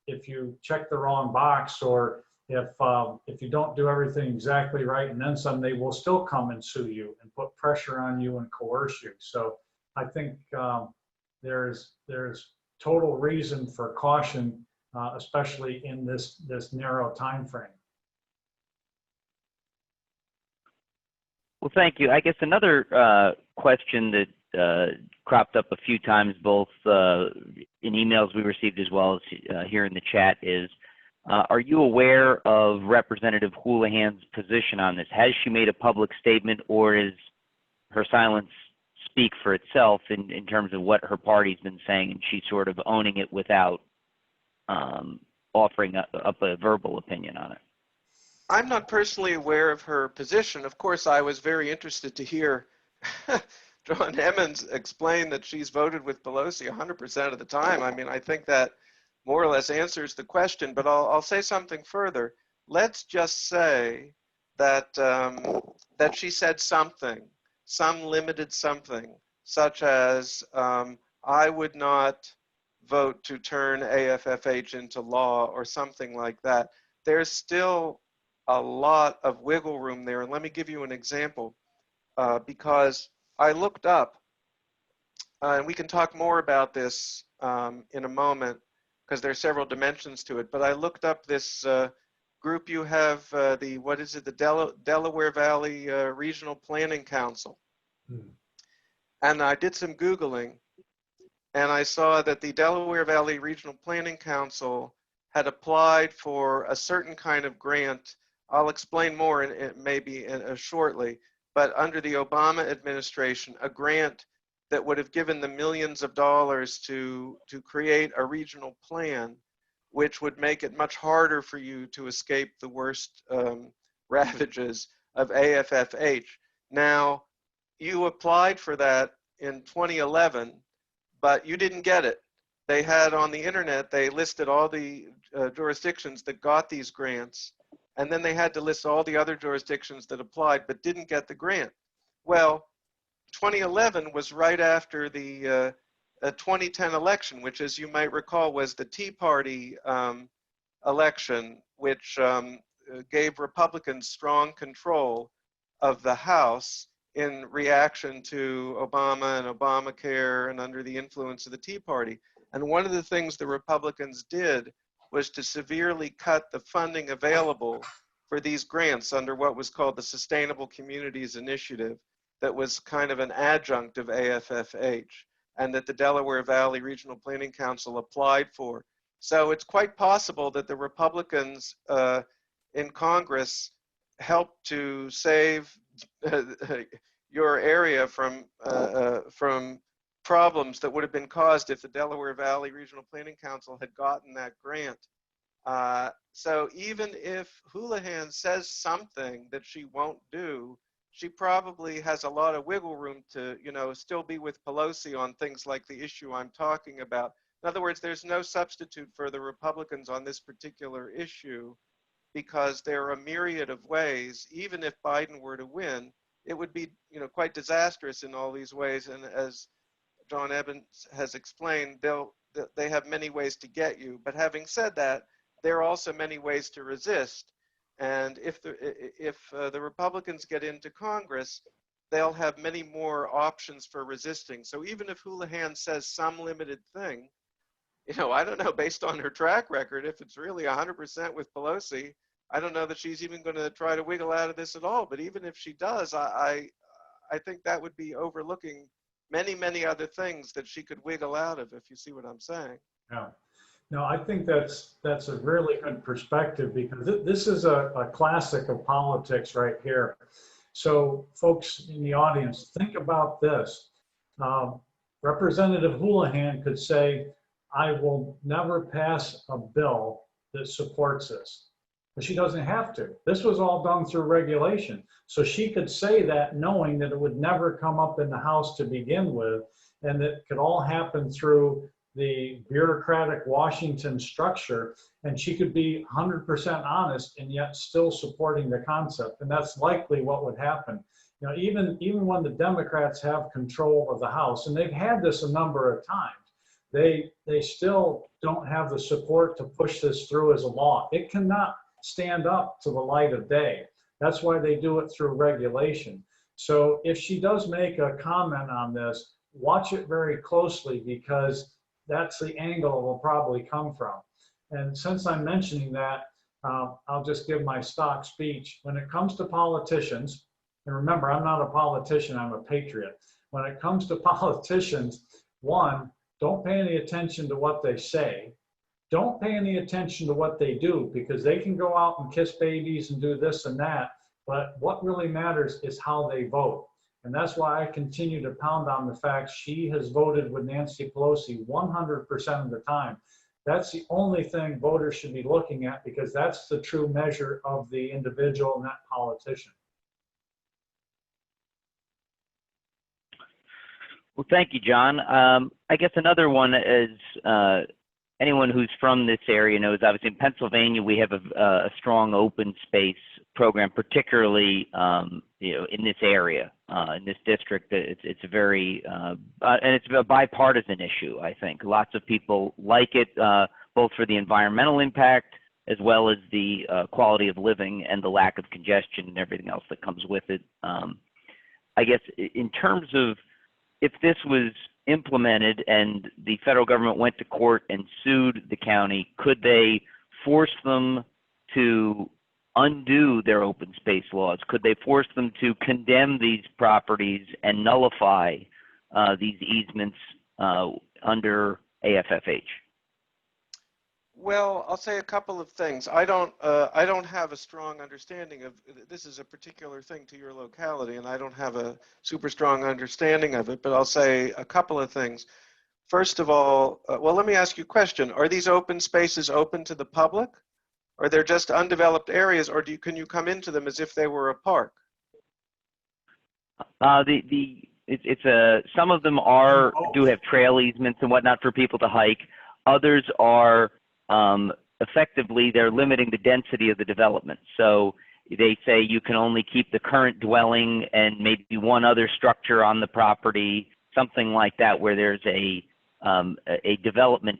if you check the wrong box, or if you don't do everything exactly right and then some, they will still come and sue you and put pressure on you and coerce you. So I think there's total reason for caution, especially in this narrow time frame. Well, thank you. I guess another question that cropped up a few times, both in emails we received as well as here in the chat, is are you aware of Representative Houlihan's position on this? Has she made a public statement, or is her silence speak for itself in terms of what her party's been saying, and she's sort of owning it without offering up a verbal opinion on it? I'm not personally aware of her position. Of course, I was very interested to hear John Emmons explain that she's voted with Pelosi 100% of the time. I mean, I think that more or less answers the question, but I'll say something further. Let's just say that, that she said something, some limited something, such as, I would not vote to turn AFFH into law, or something like that. There's still a lot of wiggle room there. And let me give you an example, because I looked up, and we can talk more about this in a moment, because there are several dimensions to it, but I looked up this group you have, the Delaware Valley Regional Planning Council. And I did some Googling, and I saw that the Delaware Valley Regional Planning Council had applied for a certain kind of grant. I'll explain more maybe shortly, but under the Obama administration, a grant that would have given them millions of dollars to create a regional plan, which would make it much harder for you to escape the worst ravages of AFFH. Now, you applied for that in 2011, but you didn't get it. They had on the internet, they listed all the jurisdictions that got these grants, and then they had to list all the other jurisdictions that applied but didn't get the grant. Well, 2011 was right after the 2010 election, which, as you might recall, was the Tea Party election, which gave Republicans strong control of the House in reaction to Obama and Obamacare and under the influence of the Tea Party. And one of the things the Republicans did was to severely cut the funding available for these grants under what was called the Sustainable Communities Initiative, that was kind of an adjunct of AFFH, and that the Delaware Valley Regional Planning Council applied for. So it's quite possible that the Republicans in Congress helped to save your area from problems that would have been caused if the Delaware Valley Regional Planning Council had gotten that grant. So even if Houlihan says something that she won't do, she probably has a lot of wiggle room to, still be with Pelosi on things like the issue I'm talking about. In other words, there's no substitute for the Republicans on this particular issue, because there are a myriad of ways. Even if Biden were to win, it would be, quite disastrous in all these ways. And as John Evans has explained, they have many ways to get you. But having said that, there are also many ways to resist. And if the Republicans get into Congress, they'll have many more options for resisting. So even if Houlihan says some limited thing, I don't know, based on her track record, if it's really 100% with Pelosi, I don't know that she's even going to try to wiggle out of this at all. But even if she does, I think that would be overlooking many, many other things that she could wiggle out of, if you see what I'm saying. Yeah. No, I think that's a really good perspective, because this is a classic of politics right here. So folks in the audience, think about this. Representative Houlihan could say, I will never pass a bill that supports this. But she doesn't have to. This was all done through regulation. So she could say that knowing that it would never come up in the House to begin with, and that could all happen through the bureaucratic Washington structure, and she could be 100% honest and yet still supporting the concept. And that's likely what would happen. Even when the Democrats have control of the House, and they've had this a number of times, they still don't have the support to push this through as a law. It cannot stand up to the light of day. That's why they do it through regulation. So if she does make a comment on this, watch it very closely, because that's the angle it will probably come from. And since I'm mentioning that, I'll just give my stock speech. When it comes to politicians, and remember, I'm not a politician, I'm a patriot. When it comes to politicians, one, don't pay any attention to what they say. Don't pay any attention to what they do, because they can go out and kiss babies and do this and that. But what really matters is how they vote. And that's why I continue to pound on the fact she has voted with Nancy Pelosi 100% of the time. That's the only thing voters should be looking at, because that's the true measure of the individual, not politician. Well, thank you, John. I guess another one is anyone who's from this area knows, obviously in Pennsylvania, we have a strong open space program, particularly in this area, in this district. It's a very, and it's a bipartisan issue, I think. Lots of people like it, both for the environmental impact as well as the quality of living and the lack of congestion and everything else that comes with it. I guess in terms of, if this was implemented and the federal government went to court and sued the county, could they force them to undo their open space laws? Could they force them to condemn these properties and nullify these easements under AFFH? Well, I'll say a couple of things. I don't have a strong understanding of, this is a particular thing to your locality, and I don't have a super strong understanding of it, but I'll say a couple of things. First of all, well, let me ask you a question. Are these open spaces open to the public? Or they're just undeveloped areas, or can you come into them as if they were a park? Some of them do have trail easements and whatnot for people to hike. Others are effectively they're limiting the density of the development. So they say you can only keep the current dwelling and maybe one other structure on the property, something like that, where there's a development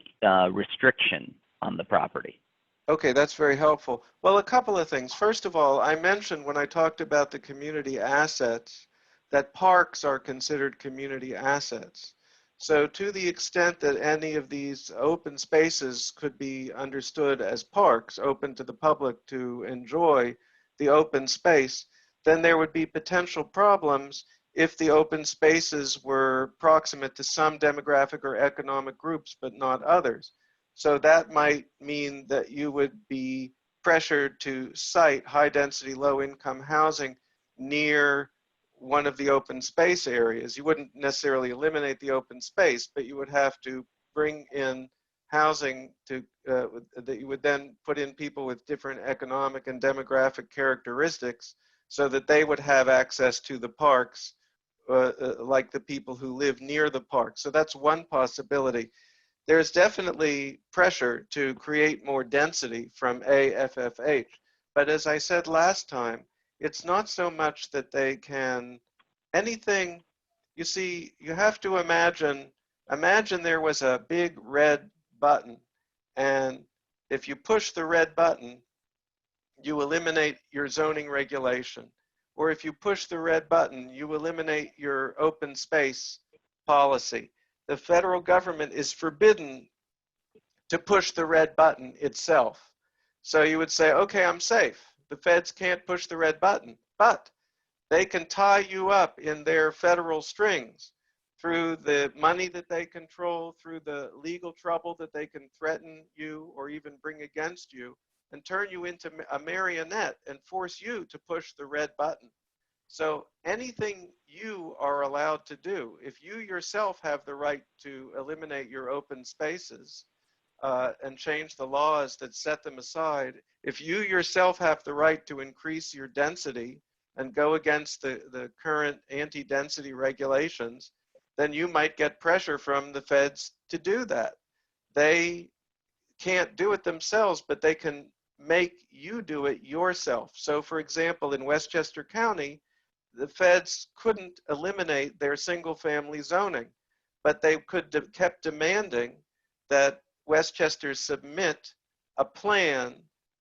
restriction on the property. Okay, that's very helpful. Well, a couple of things. First of all, I mentioned when I talked about the community assets that parks are considered community assets. So to the extent that any of these open spaces could be understood as parks open to the public to enjoy the open space, then there would be potential problems if the open spaces were proximate to some demographic or economic groups, but not others. So that might mean that you would be pressured to site high density, low income housing near one of the open space areas. You wouldn't necessarily eliminate the open space, but you would have to bring in housing to, that you would then put in people with different economic and demographic characteristics so that they would have access to the parks like the people who live near the park. So that's one possibility. There's definitely pressure to create more density from AFFH. But as I said last time, it's not so much that they can, anything, you see, you have to imagine there was a big red button, and if you push the red button, you eliminate your zoning regulation. Or if you push the red button, you eliminate your open space policy. The federal government is forbidden to push the red button itself. So you would say, okay, I'm safe. The feds can't push the red button, but they can tie you up in their federal strings through the money that they control, through the legal trouble that they can threaten you or even bring against you, and turn you into a marionette and force you to push the red button. So anything you are allowed to do, if you yourself have the right to eliminate your open spaces and change the laws that set them aside, if you yourself have the right to increase your density and go against the current anti-density regulations, then you might get pressure from the feds to do that. They can't do it themselves, but they can make you do it yourself. So for example, in Westchester County, the feds couldn't eliminate their single family zoning, but they kept demanding that Westchester submit a plan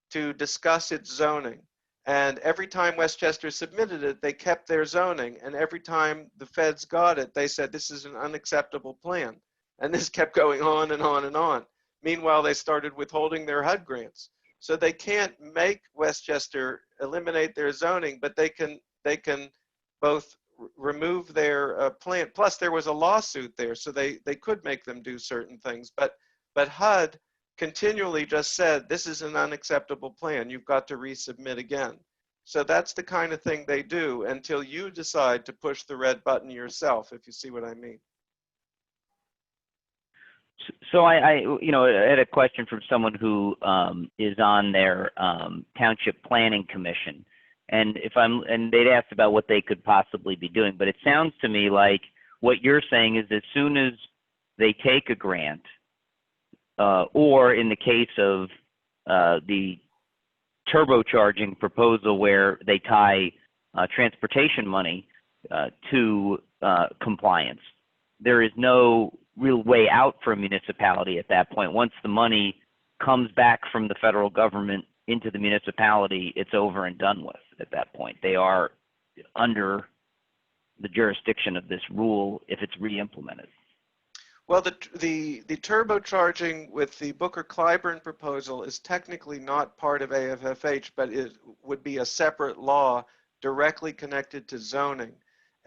to discuss its zoning. And every time Westchester submitted it, they kept their zoning. And every time the feds got it, they said, this is an unacceptable plan. And this kept going on and on and on. Meanwhile, they started withholding their HUD grants. So they can't make Westchester eliminate their zoning, but they can both remove their plan. Plus, there was a lawsuit there, so they could make them do certain things. But HUD continually just said, this is an unacceptable plan. You've got to resubmit again. So that's the kind of thing they do until you decide to push the red button yourself, if you see what I mean. So I had a question from someone who is on their township planning commission. And they'd asked about what they could possibly be doing, but it sounds to me like what you're saying is as soon as they take a grant, or in the case of the turbocharging proposal where they tie transportation money to compliance, there is no real way out for a municipality at that point. Once the money comes back from the federal government into the municipality, it's over and done with at that point. They are under the jurisdiction of this rule if it's re-implemented. Well, the turbocharging with the Booker-Clyburn proposal is technically not part of AFFH, but it would be a separate law directly connected to zoning.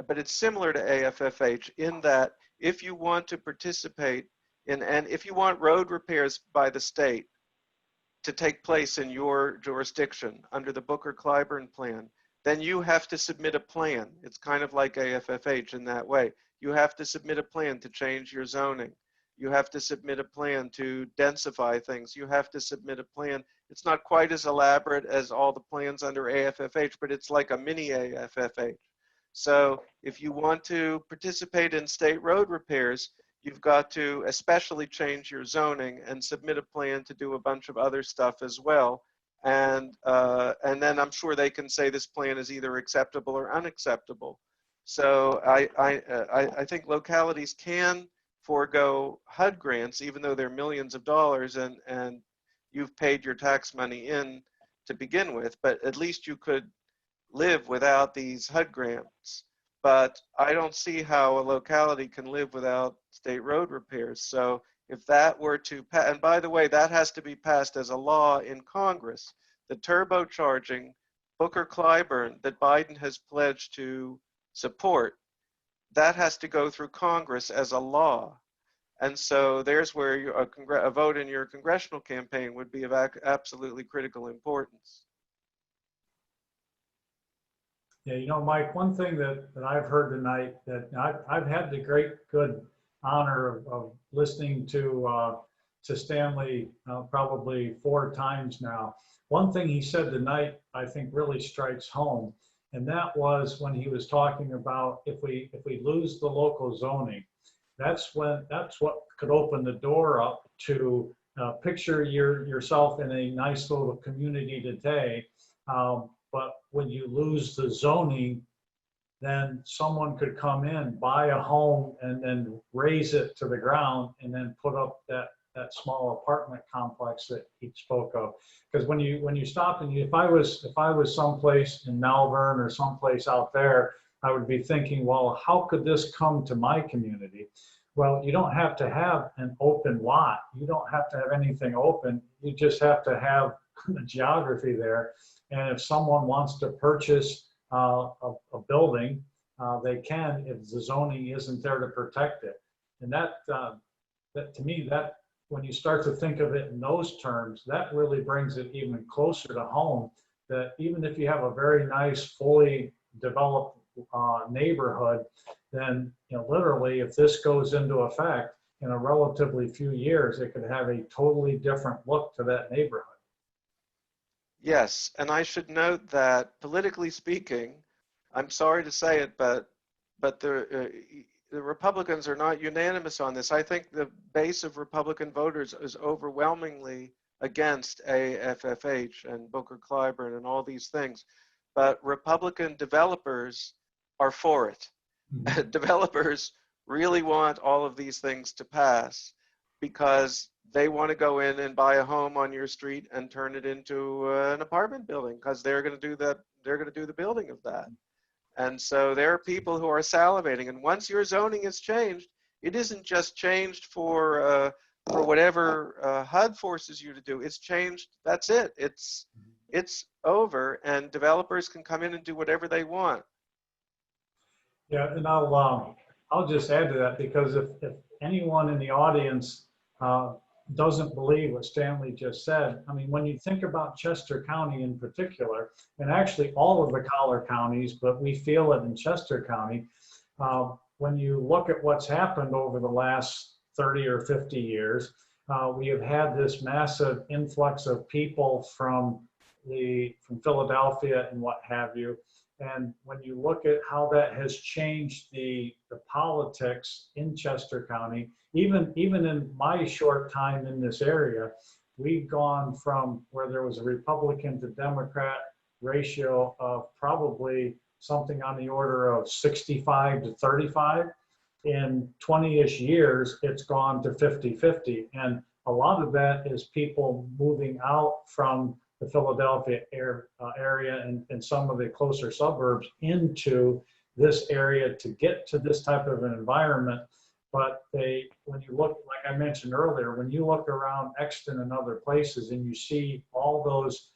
But it's similar to AFFH in that if you want to participate in, and if you want road repairs by the state, to take place in your jurisdiction under the Booker-Clyburn plan, then you have to submit a plan. It's kind of like AFFH in that way. You have to submit a plan to change your zoning. You have to submit a plan to densify things. You have to submit a plan. It's not quite as elaborate as all the plans under AFFH, but it's like a mini AFFH. So if you want to participate in state road repairs, you've got to especially change your zoning and submit a plan to do a bunch of other stuff as well. And then I'm sure they can say this plan is either acceptable or unacceptable. So I think localities can forego HUD grants, even though they're millions of dollars and you've paid your tax money in to begin with, but at least you could live without these HUD grants. But I don't see how a locality can live without state road repairs. So if that were to pass, and by the way, that has to be passed as a law in Congress, the turbocharging Booker-Clyburn that Biden has pledged to support, that has to go through Congress as a law. And so there's where a vote in your congressional campaign would be of absolutely critical importance. Yeah, you know, Mike, one thing that I've heard tonight, that I've had the good honor of listening to Stanley probably 4 times now. One thing he said tonight, I think really strikes home, and that was when he was talking about if we lose the local zoning, that's what could open the door up to picture yourself in a nice little community today. But when you lose the zoning, then someone could come in, buy a home, and then raise it to the ground, and then put up that small apartment complex that he spoke of. Because when you stop and if I was someplace in Malvern or someplace out there, I would be thinking, well, how could this come to my community? Well, you don't have to have an open lot. You don't have to have anything open. You just have to have the geography there. And if someone wants to purchase a building, they can if the zoning isn't there to protect it. And that to me, that when you start to think of it in those terms, that really brings it even closer to home. That even if you have a very nice, fully developed neighborhood, then literally, if this goes into effect in a relatively few years, it could have a totally different look to that neighborhood. Yes, and I should note that politically speaking, I'm sorry to say it, but the Republicans are not unanimous on this. I think the base of Republican voters is overwhelmingly against AFFH and Booker-Clyburn and all these things, but Republican developers are for it. Mm-hmm. Developers really want all of these things to pass because they want to go in and buy a home on your street and turn it into an apartment building because they're going to do that. They're going to do the building of that. And so there are people who are salivating. And once your zoning is changed, it isn't just changed for whatever HUD forces you to do. It's changed. That's it. It's over, and developers can come in and do whatever they want. Yeah, and I'll just add to that, because if anyone in the audience doesn't believe what Stanley just said, I mean, when you think about Chester County in particular, and actually all of the collar counties, but we feel it in Chester County, when you look at what's happened over the last 30 or 50 years, we have had this massive influx of people from Philadelphia and what have you. And when you look at how that has changed the politics in Chester County, even in my short time in this area, we've gone from where there was a Republican to Democrat ratio of probably something on the order of 65 to 35. In 20-ish years, it's gone to 50-50. And a lot of that is people moving out from the Philadelphia area and some of the closer suburbs into this area to get to this type of an environment. But when you look, like I mentioned earlier, when you look around Exton and other places and you see all those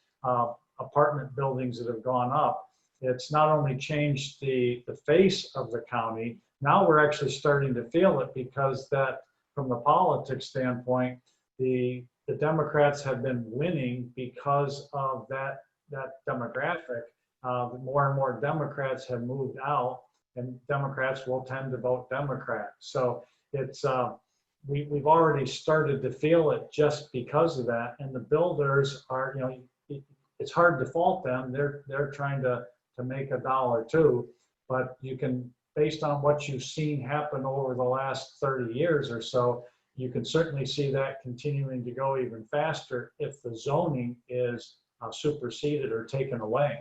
apartment buildings that have gone up, it's not only changed the face of the county, now we're actually starting to feel it, because that from the politics standpoint, the the Democrats have been winning because of that demographic. More and more Democrats have moved out, and Democrats will tend to vote Democrat. So it's we've already started to feel it just because of that. And the builders are, it's hard to fault them. They're trying to make a dollar too, but you can, based on what you've seen happen over the last 30 years or so, you can certainly see that continuing to go even faster if the zoning is superseded or taken away.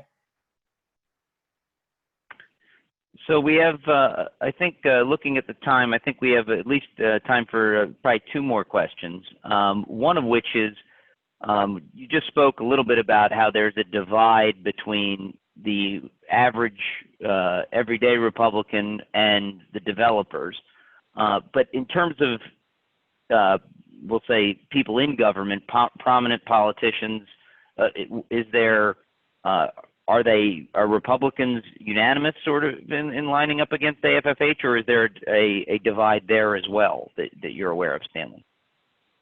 So we have, I think, looking at the time, I think we have at least time for probably two more questions. One of which is, you just spoke a little bit about how there's a divide between the average everyday Republican and the developers. But in terms of, we'll say, people in government, prominent politicians, are Republicans unanimous sort of in lining up against AFFH, or is there a divide there as well that you're aware of, Stanley?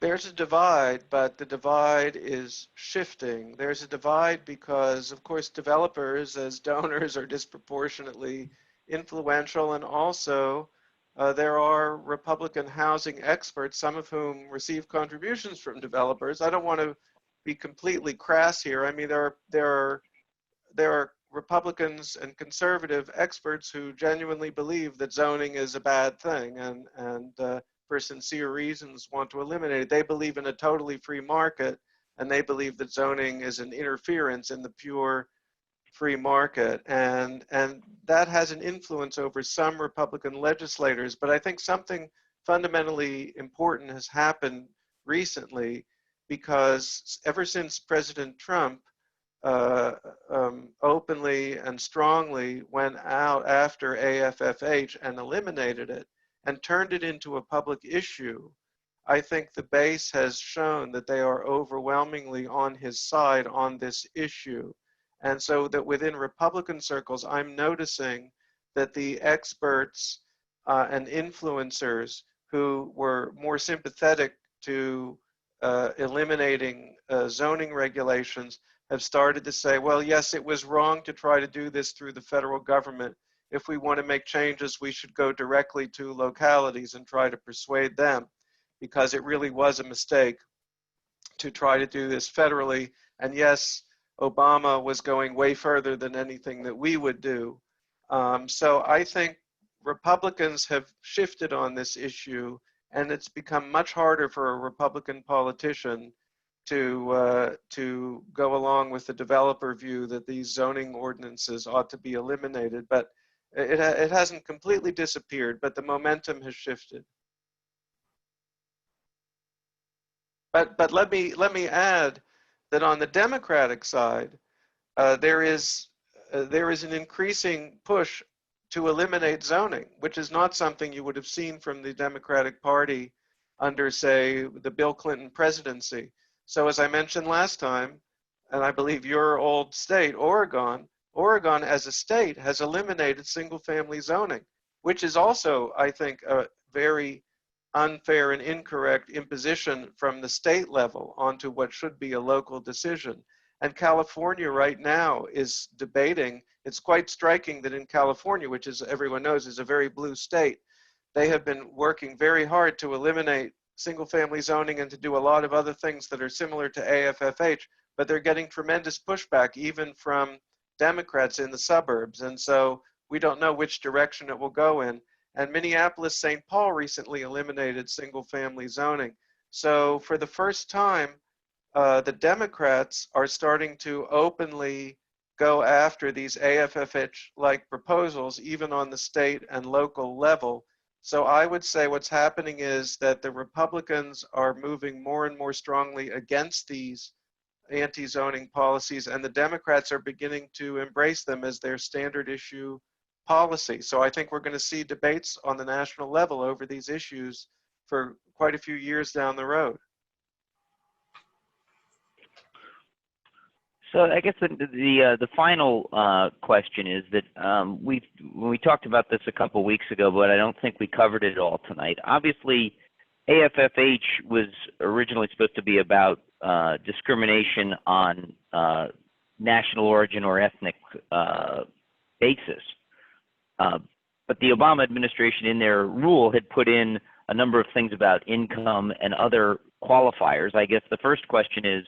There's a divide, but the divide is shifting. There's a divide because, of course, developers as donors are disproportionately influential, and also there are Republican housing experts, some of whom receive contributions from developers. I don't want to be completely crass here. I mean, there are Republicans and conservative experts who genuinely believe that zoning is a bad thing and for sincere reasons want to eliminate it. They believe in a totally free market, and they believe that zoning is an interference in the pure free market. And that has an influence over some Republican legislators. But I think something fundamentally important has happened recently, because ever since President Trump openly and strongly went out after AFFH and eliminated it and turned it into a public issue, I think the base has shown that they are overwhelmingly on his side on this issue. And so that within Republican circles, I'm noticing that the experts and influencers who were more sympathetic to eliminating zoning regulations have started to say, well, yes, it was wrong to try to do this through the federal government. If we want to make changes, we should go directly to localities and try to persuade them, because it really was a mistake to try to do this federally. And yes, Obama was going way further than anything that we would do. So I think Republicans have shifted on this issue, and it's become much harder for a Republican politician to go along with the developer view that these zoning ordinances ought to be eliminated. But it hasn't completely disappeared, but the momentum has shifted. But let me add that on the Democratic side, there is an increasing push to eliminate zoning, which is not something you would have seen from the Democratic Party under, say, the Bill Clinton presidency. So as I mentioned last time, and I believe your old state, Oregon as a state has eliminated single-family zoning, which is also, I think, a very unfair and incorrect imposition from the state level onto what should be a local decision. And California right now is debating. It's quite striking that in California, which, as everyone knows, is a very blue state, they have been working very hard to eliminate single-family zoning and to do a lot of other things that are similar to AFFH, but they're getting tremendous pushback even from Democrats in the suburbs. And so we don't know which direction it will go in. And Minneapolis-St. Paul recently eliminated single-family zoning. So for the first time, the Democrats are starting to openly go after these AFFH-like proposals, even on the state and local level. So I would say what's happening is that the Republicans are moving more and more strongly against these anti-zoning policies, and the Democrats are beginning to embrace them as their standard issue policy. So I think we're going to see debates on the national level over these issues for quite a few years down the road. So I guess the final question is that when we talked about this a couple weeks ago, but I don't think we covered it all tonight. Obviously, AFFH was originally supposed to be about discrimination on national origin or ethnic basis. But the Obama administration in their rule had put in a number of things about income and other qualifiers. I guess the first question is,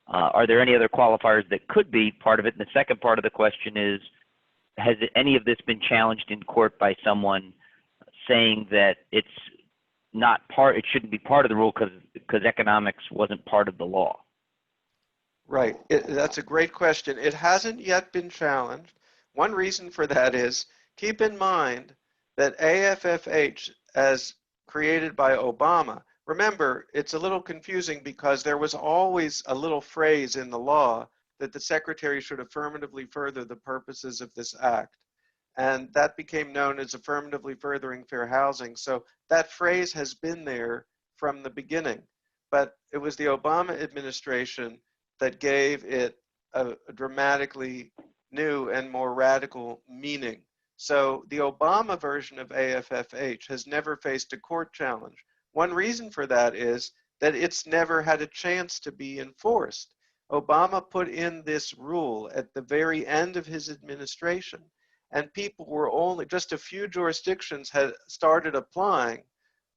are there any other qualifiers that could be part of it? And the second part of the question is, has any of this been challenged in court by someone saying that it's not part, it shouldn't be part of the rule because economics wasn't part of the law? Right. That's a great question. It hasn't yet been challenged. One reason for that is, keep in mind that AFFH, as created by Obama, remember, it's a little confusing because there was always a little phrase in the law that the secretary should affirmatively further the purposes of this act. And that became known as affirmatively furthering fair housing. So that phrase has been there from the beginning. But it was the Obama administration that gave it a dramatically new and more radical meaning. So the Obama version of AFFH has never faced a court challenge. One reason for that is that it's never had a chance to be enforced. Obama put in this rule at the very end of his administration, and people were only, just a few jurisdictions had started applying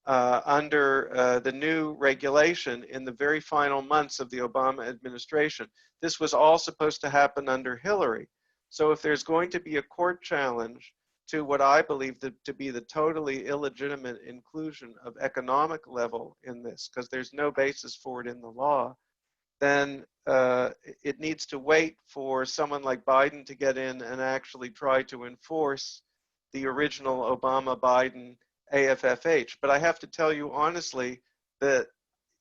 under the new regulation in the very final months of the Obama administration. This was all supposed to happen under Hillary. So if there's going to be a court challenge to what I believe to be the totally illegitimate inclusion of economic level in this, because there's no basis for it in the law, then it needs to wait for someone like Biden to get in and actually try to enforce the original Obama-Biden AFFH. But I have to tell you honestly that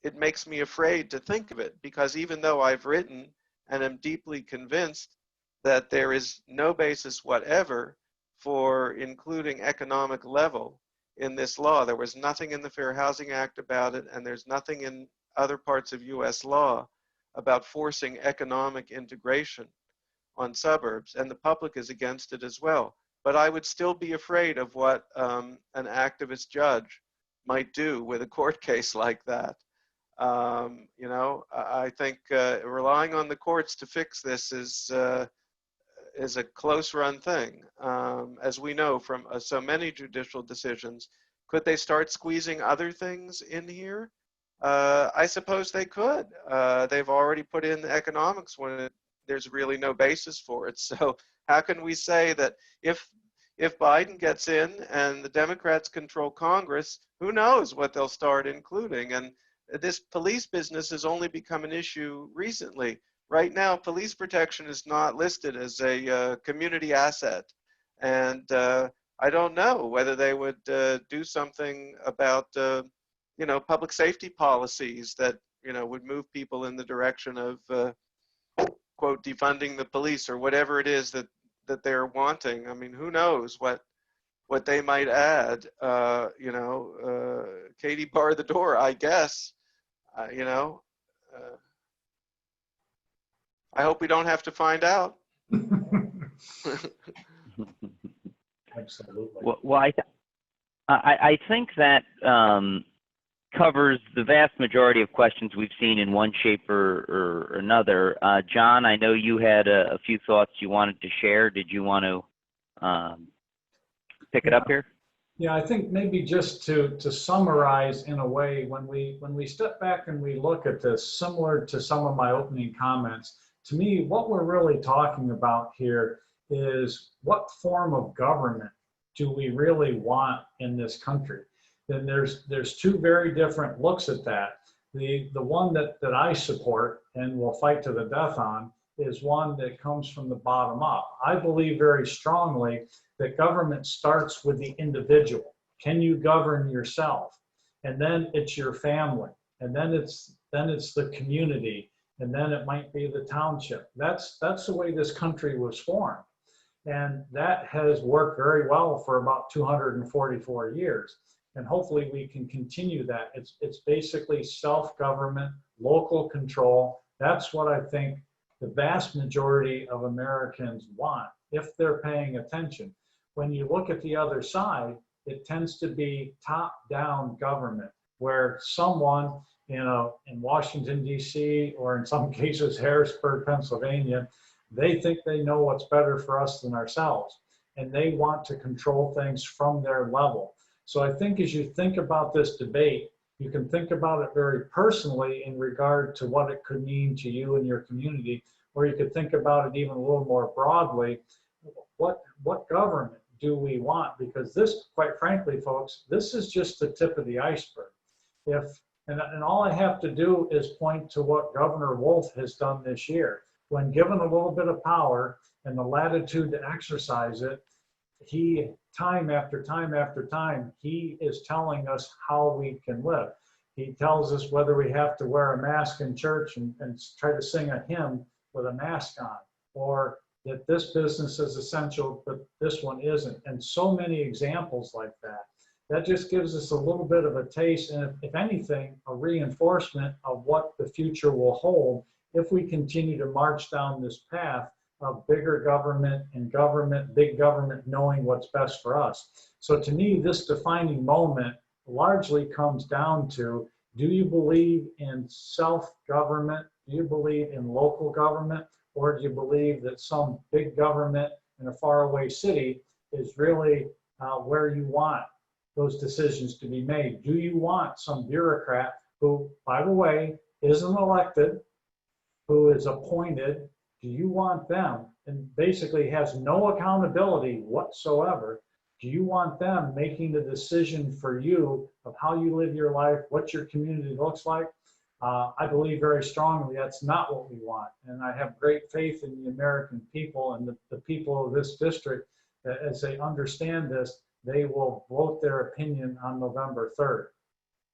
it makes me afraid to think of it, because even though I've written and am deeply convinced that there is no basis whatever for including economic level in this law, there was nothing in the Fair Housing Act about it, and there's nothing in other parts of US law about forcing economic integration on suburbs, and the public is against it as well. But I would still be afraid of what an activist judge might do with a court case like that. You know, I think relying on the courts to fix this is a close-run thing. As we know from so many judicial decisions, could they start squeezing other things in here? I suppose they could. They've already put in the economics when there's really no basis for it. So how can we say that if Biden gets in and the Democrats control Congress, who knows what they'll start including? And this police business has only become an issue recently. Right now, police protection is not listed as a community asset. And I don't know whether they would do something about you know, public safety policies that, you know, would move people in the direction of, quote, defunding the police or whatever it is that they're wanting. I mean, who knows what they might add, you know, Katie bar the door, I guess, you know. I hope we don't have to find out. Absolutely. Well, I think that covers the vast majority of questions we've seen in one shape or another. John, I know you had a few thoughts you wanted to share. Did you want to pick it up here? Yeah, I think maybe just to summarize in a way, when we step back and we look at this, similar to some of my opening comments, to me, what we're really talking about here is what form of government do we really want in this country? Then there's two very different looks at that. The one that I support and will fight to the death on is one that comes from the bottom up. I believe very strongly that government starts with the individual. Can you govern yourself? And then it's your family, and then it's the community, and then it might be the township. That's the way this country was formed. And that has worked very well for about 244 years. And hopefully we can continue that. It's basically self-government, local control. That's what I think the vast majority of Americans want, if they're paying attention. When you look at the other side, it tends to be top-down government. where someone in Washington, D.C., or in some cases Harrisburg, Pennsylvania, they think they know what's better for us than ourselves, and they want to control things from their level. So I think as you think about this debate, you can think about it very personally in regard to what it could mean to you and your community, or you could think about it even a little more broadly. What government do we want? Because this, quite frankly, folks, this is just the tip of the iceberg. And all I have to do is point to what Governor Wolf has done this year. When given a little bit of power and the latitude to exercise it, he, time after time after time, he is telling us how we can live. He tells us whether we have to wear a mask in church and try to sing a hymn with a mask on, or that this business is essential, but this one isn't. And so many examples like that. That just gives us a little bit of a taste, and if anything, a reinforcement of what the future will hold if we continue to march down this path of bigger government and big government knowing what's best for us. So to me, this defining moment largely comes down to, do you believe in self-government? Do you believe in local government? Or do you believe that some big government in a faraway city is really where you want those decisions to be made? Do you want some bureaucrat who, by the way, isn't elected, who is appointed? Do you want them, and basically has no accountability whatsoever? Do you want them making the decision for you of how you live your life, what your community looks like? I believe very strongly that's not what we want. And I have great faith in the American people and the people of this district that as they understand this, they will vote their opinion on November 3rd.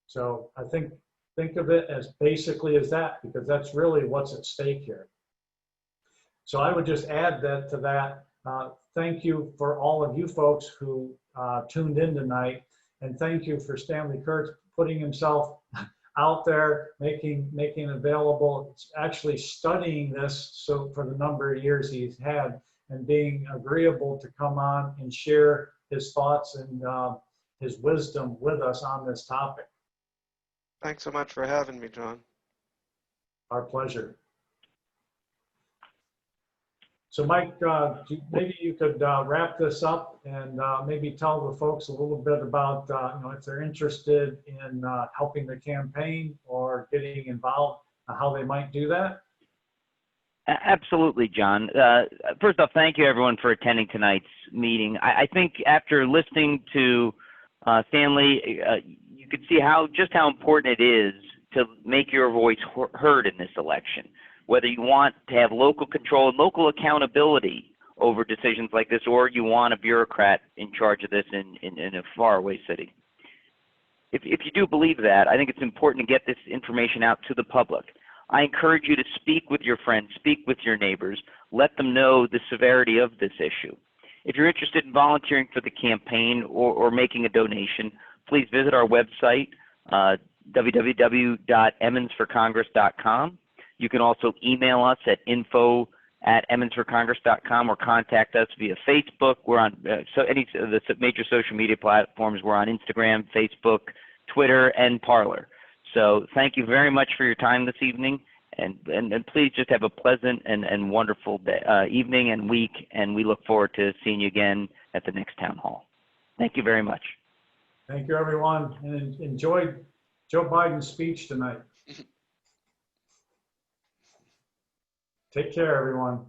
So I think of it as basically as that, because that's really what's at stake here. So I would just add that to that. Thank you for all of you folks who tuned in tonight, and thank you for Stanley Kurtz putting himself out there, making available, actually studying this so for the number of years he's had, and being agreeable to come on and share his thoughts and his wisdom with us on this topic. Thanks so much for having me, John. Our pleasure. So Mike, maybe you could wrap this up and maybe tell the folks a little bit about if they're interested in helping the campaign or getting involved, how they might do that. Absolutely, John. First off, thank you everyone for attending tonight's meeting. I think after listening to Stanley, you could see just how important it is to make your voice heard in this election. Whether you want to have local control and local accountability over decisions like this, or you want a bureaucrat in charge of this in a faraway city. If you do believe that, I think it's important to get this information out to the public. I encourage you to speak with your friends, speak with your neighbors, let them know the severity of this issue. If you're interested in volunteering for the campaign or making a donation, please visit our website, www.emmonsforcongress.com. You can also email us at info@emmonsforcongress.com or contact us via Facebook. We're on any of the major social media platforms. We're on Instagram, Facebook, Twitter, and Parler. So thank you very much for your time this evening, and please just have a pleasant and wonderful day, evening and week, and we look forward to seeing you again at the next town hall. Thank you very much. Thank you, everyone, and enjoyed Joe Biden's speech tonight. Take care, everyone.